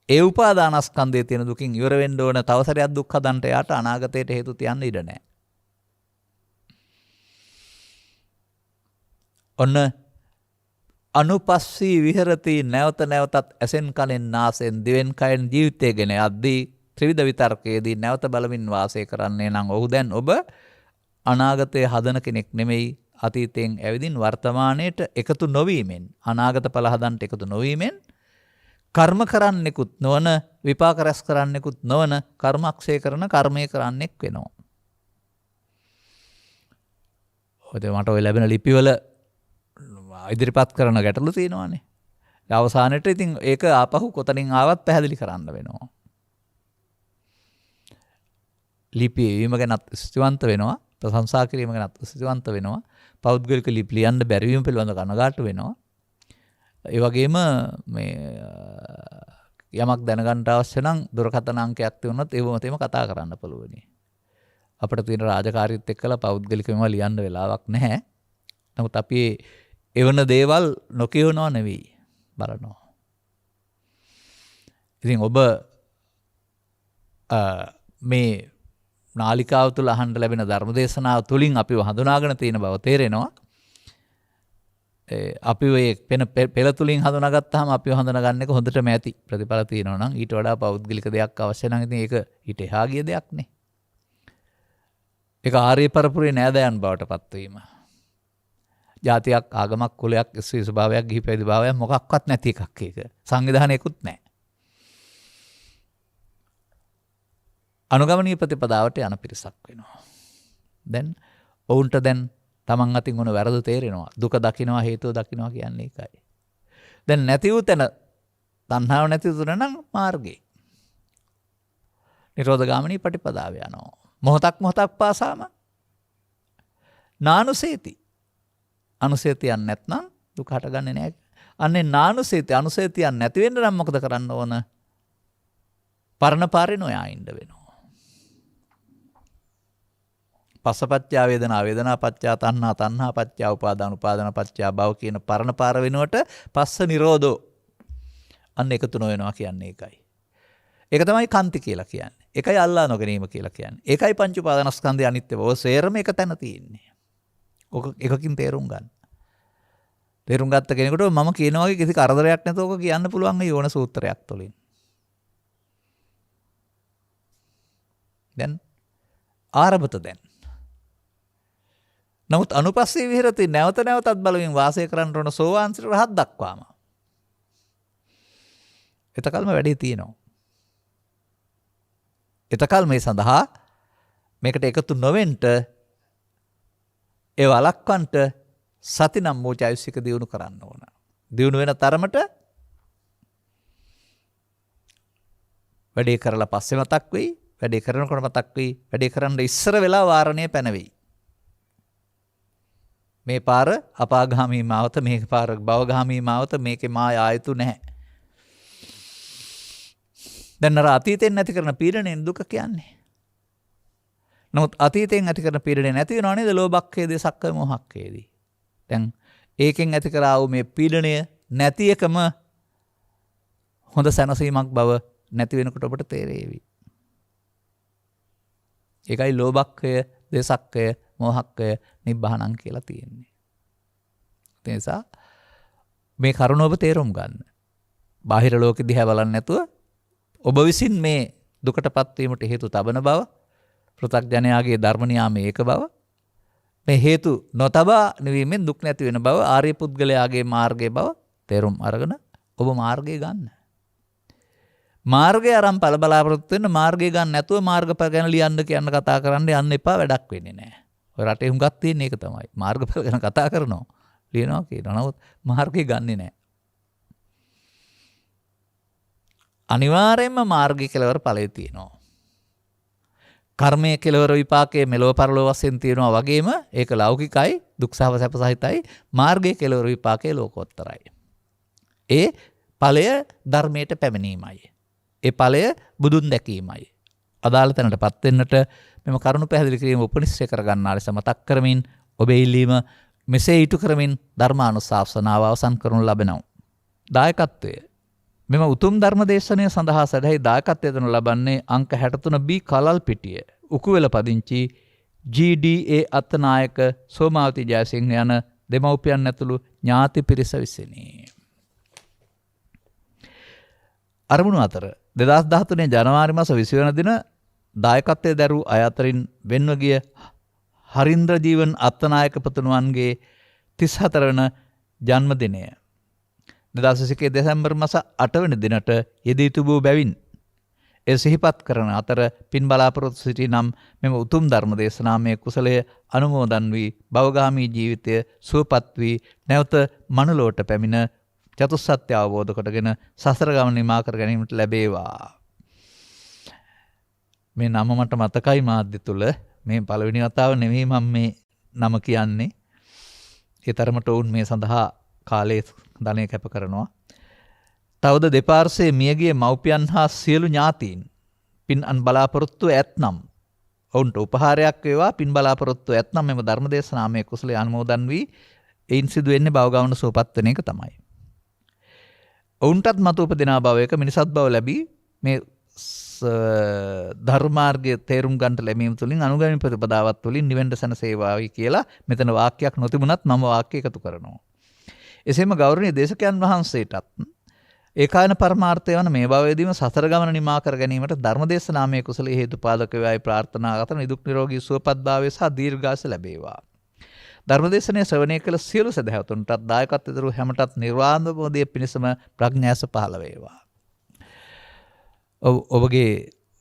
ඒ උපාදානස්කන්ධයේ තියෙන දුකින් ඉවර වෙන්න ඕන තව සැරයක් දුක් හදන්න එයාට අනාගතයට හේතු තියන්න ඉඩ නැහැ. ඔන්න අනුපස්සී විහෙරති නැවත නැවතත් ඇසෙන් කනෙන් නාසයෙන් දිවෙන් කයෙන් ජීවිතය ගෙන යද්දී ත්‍රිවිධ විතර්කයේදී නැවත බලමින් වාසය කරන්නේ නම් ඔහු දැන් ඔබ අනාගතයේ හදන කෙනෙක් නෙමෙයි. අතීතයෙන් ඇවිදින් වර්තමානයට එකතු නොවීමෙන් අනාගත ඵල හදන්නට එකතු නොවීමෙන් කර්ම කරන්නෙකුත් නොවන විපාක රැස් කරන්නෙකුත් නොවන කර්මක්ෂය කරන කර්මය කරන්නෙක් වෙනවා. ඔය ලැබෙන ලිපිවල ඉදිරිපත් කරන ගැටලු තියෙනවානේ. අවසානයේට ඉතින් ඒක ආපහු කොතනින් ආවත් පැහැදිලි කරන්න වෙනවා. ලිපි වීම ගැනත් ස්තුතිවන්ත වෙනවා. ප්‍රශංසා කිරීම ගැනත් ස්තුතිවන්ත වෙනවා. පෞද්ගලික ලිපි ලියන්න බැරි වීම පිළිබඳ කනගාටු වෙනවා. ඒ වගේම මේ යමක් දැනගන්න අවශ්‍ය නම් දුරකථන අංකයක් තියුණොත් ඒව මතෙම කතා කරන්න පුළුවනි. අපිට තියෙන රාජකාරීත් එක්කලා පෞද්ගලිකවම ලියන්න වෙලාවක් නැහැ. නමුත් අපි එවන දේවල් නොකියවනවා නෙවෙයි බලනවා. ඉතින් ඔබ මේ නාලිකාව තුළ අහන්න ලැබෙන ධර්මදේශනාව තුළින් අපිව හඳුනාගෙන තියෙන බව තේරෙනවා. අපි ඔය පෙළ තුලින් හඳුනාගත්තාම අපිව හඳුනාගන්න එක හොඳටම ඇති. ප්‍රතිඵල තියෙනවා නම් ඊට වඩා පෞද්ගලික දෙයක් අවශ්‍ය නම් ඉතින් ඒක ඊට එහා ගිය දෙයක් නේ. ඒක ආර්ය පරපුරේ නෑදයන් බවට පත්වීම. ජාතියක්, ආගමක්, කුලයක්, ස්ත්‍රී ස්වභාවයක්, ගිහි පැවිදි භාවයක් මොකක්වත් නැති එකක් ඒක. සංවිධානයකුත් නැහැ. අනුගමනීය ප්‍රතිපදාවට යන පිරිසක් වෙනවා. දැන් ඔවුන්ට දැන් තමන් අතින් උන වැරදි තේරෙනවා. දුක දකින්නවා හේතුව දකින්නවා කියන්නේ ඒකයි. දැන් නැති වූ තැන තණ්හාව නැති තුන නම් මාර්ගේ. නිරෝධගාමිනී පටිපදාව යනවා. මොහොතක් පාසාම නානුසේති. අනුසේතියක් නැත්නම් දුක හටගන්නේ නැහැ. අන්නේ නානුසේති අනුසේතියක් නැති වෙන්න නම් මොකද කරන්න ඕන? පරණ පාරේ නොයා ඉන්න වෙනවා. පස්සපච්චා වේදනා වේදනාපච්චා තණ්හා තණ්හාපච්චා උපාදාන උපාදානපච්චා භව කියන පරණ පාර වෙනුවට පස්ස නිරෝධෝ අන්න එකතු නොවෙනවා කියන්නේ ඒකයි. ඒක තමයි කන්ති කියලා කියන්නේ. ඒකයි අල්ලා නොගැනීම කියලා කියන්නේ. ඒකයි පංච උපාදානස්කන්ධය අනිත්‍ය බව සේරම එක තැන තියෙන්නේ. ඔක එකකින් තේරුම් ගන්න. තේරුම් ගත්ත කෙනෙකුට මම කියන වගේ කිසි කරදරයක් නැතුව ඔක කියන්න පුළුවන් යෝන සූත්‍රයක් තුළින්. දැන් ආරබත දැන්. නමුත් අනුපස්සී විහෙරති නැවත නැවතත් බලමින් වාසය කරන්න ඕන සෝවාන් රහත් දක්වාම. එතකල්ම වැඩේ තියෙනවා. එතකල් මේ සඳහා මේකට එකතු නොවෙන්ට ඒ වළක්වන්ට සති නම් වූ චෛතසික දියුණු කරන්න ඕන. දියුණු වෙන තරමට වැඩේ කරලා පස්සේ මතක් වෙයි, වැඩේ කරනකොට මතක් වෙයි, වැඩේ කරන්න ඉස්සර වෙලා වාරණය පැනවෙයි. මේ පාර අපාගාමී මාවත, මේ පාර භවගාමී මාවත, මේකේ මාය ආයතු නැහැ. දැන් අර අතීතෙන් නැති කරන පීඩණයෙන් දුක කියන්නේ. නමුත් අතීතයෙන් ඇති කරන පීඩණය නැති වෙනව නේද? ලෝභක්ඛේදී සක්කාය මොහක්ඛේදී. දැන් ඒකෙන් ඇති කරා වූ මේ පීඩණය නැති එකම හොඳ සැනසීමක් බව නැති වෙනකොට ඔබට තේරෙවි. ඒකයි ලෝභක්ඛය, දේසක්ඛය, මොහක්ඛය නිබ්බානං කියලා තියෙන්නේ. ඒ නිසා මේ කරුණ ඔබ තේරුම් ගන්න. බාහිර ලෝකෙ දිහා බලන්නේ නැතුව ඔබ විසින් මේ දුකටපත් වීමට හේතු තබන බව, පෘථග්ජනයාගේ ධර්ම නියාමයේ ඒක බව, මේ හේතු නොතබා නිවීමෙන් දුක් නැති වෙන බව, ආර්ය පුද්ගලයාගේ මාර්ගයේ බව තේරුම් අරගෙන ඔබ මාර්ගය ගන්න. මාර්ගය අරන් ඵල බලාපොරොත්තු වෙන්න, මාර්ගය ගන්න නැතුව මාර්ගඵල ගැන ලියන්න කියන්න කතා කරන්න යන්න එපා, වැඩක් වෙන්නේ නැහැ. ඔය රටේ හුඟක් තියෙන එක තමයි. මාර්ගඵල ගැන කතා කරනවා, ලියනවා කියනවා. නමුත් මාර්ගය ගන්නෙ නැහැ. අනිවාර්යයෙන්ම මාර්ගය කෙලවර ඵලයේ තියෙනවා. කර්මයේ කෙලවර විපාකයේ මෙලොව පරලොව වශයෙන් තියෙනවා වගේම ඒක ලෞකිකයි, දුක්සහව සැපසහිතයි. මාර්ගයේ කෙලවර විපාකයේ ලෝකෝත්තරයි. ඒ ඵලය ධර්මයට පැමිණීමයි. ඒ ඵලය බුදුන් දැකීමයි. අදාළ තැනටපත් වෙන්නට මෙම කරුණු පැහැදිලි කිරීම උපනිශ්‍රය කර ගන්නා ලෙස මතක් කරමින් ඔබේ ඉල්ලීම මෙසේ ඊට කරමින් ධර්මානුශාසනාව අවසන් කරනු ලබනවා. දායකත්වය මෙම උතුම් ධර්ම දේශනය සඳහා සැදැහි දායකත්වය දෙනු ලබන්නේ අංක 63B කලල් පිටිය උකුවෙල පදිංචි GDA අත්තනායක සෝමාවති ජයසිංහ යන දෙමව්පියන් ඇතුළු ඥාති පිරිස විසිනි. අරමුණු අතර 2013 ජනවාරි මාස 20 වන දින දායකත්වයේ දරූ අය අතරින් වෙන්ව ගිය හරින්ද්‍ර ජීවන් අත්තනායක පුතුණුවන්ගේ 34 වන ජන්මදිනය 2021 දෙසැම්බර් මාස 8 වෙනි දිනට යෙදී තිබූ බැවින් ඒ සිහිපත් කරන අතර පින් බලාපොරොත්තු සිටි නම් මෙම උතුම් ධර්ම දේශනාමය කුසලයේ අනුමෝදන් වී භවගාමී ජීවිතය සුවපත් වී නැවත මනුලොවට පැමිණ චතුස්සත්‍ය අවබෝධ කොටගෙන සසර ගමන නිමා කර ගැනීමට ලැබේවා. මේ නම මට මතකයි මාධ්‍ය තුල. මේ පළවෙනි වතාව නෙමෙයි මම මේ නම කියන්නේ. ඒ තරමට වුන් මේ සඳහා කාලයේ ධනය කැප කරනවා. තවද දෙපාර්ශ්වයේ මියගිය මව්පියන් හා සියලු ඥාතීන් පින් අන් බලාපොරොත්තු ඇතනම් ඔවුන්ට උපහාරයක් වේවා. පින් බලාපොරොත්තු ඇතනම් මෙම ධර්මදේශනාමය කුසලයේ අනුමෝදන් වී එයින් සිදු වෙන්නේ භවගමන සුවපත් වෙන එක තමයි. ඔවුන්ටත් මතු උපදිනා භවයක මිනිසත් භව ලැබී මේ ධර්මාර්ගය තේරුම් ගන්නට ලැබීම තුළින් අනුගමන ප්‍රතිපදාවත් තුළින් නිවෙන්න සැනසේවායි කියලා මෙතන වාක්‍යයක් නොතිබුණත් මම වාක්‍ය එකතු කරනවා. එසේම ගෞරවනීය දේශකයන් වහන්සේටත් ඒකායන පරමාර්ථය වන මේ භවයේදීම සතර ගමන නිමා කර ගැනීමට ධර්මදේශනාමය කුසලයේ හේතුපාදක වේවායි ප්‍රාර්ථනා කරන නිදුක් නිරෝගී සුවපත්භාවය සහ දීර්ඝාස ලැබේවා. ධර්මදේශනය ශ්‍රවණය කළ සියලු සදහැවතුන්ටත් දායකත්වය දරූ හැමටත් නිර්වාණ අවබෝධය පිණිසම ප්‍රඥාස පහළ වේවා. ඔබගේ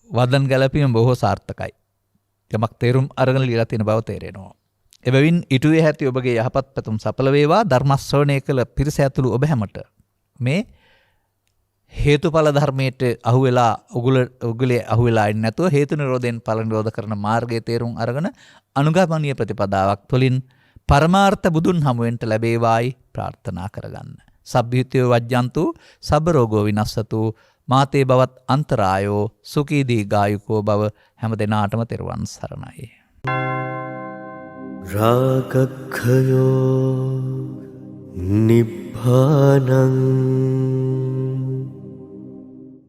වදන් ගැලපීම බොහෝ සාර්ථකයි. යමක් තේරුම් අරගෙන ලියලා තියෙන බව තේරෙනවා. එබැවින් ඉටුවේ ඇති ඔබගේ යහපත් පැතුම් සඵල වේවා. ධර්ම ශ්‍රවණය කළ පිරිස ඇතුළු ඔබ හැමට මේ හේතුඵල ධර්මයට අහුවෙලා උගලේ අහුවෙලා ඉන්නේ නැතුව හේතු නිරෝධයෙන් ඵල නිරෝධ කරන මාර්ගයේ තේරුම් අරගෙන අනුගමනීය ප්‍රතිපදාවක් තුළින් පරමාර්ථ බුදුන් හමුවෙන්ට ලැබේවායි ප්‍රාර්ථනා කරගන්න. සබ්බිහිතයෝ වජ්ජන්තු සබ්බ රෝගෝ විනස්සතු මාතේ බවත් අන්තරායෝ සුඛී දීඝායුකෝ බව හැම දිනාටම තෙරුවන් සරණයි. රාගක්ඛයෝ නිබ්බානං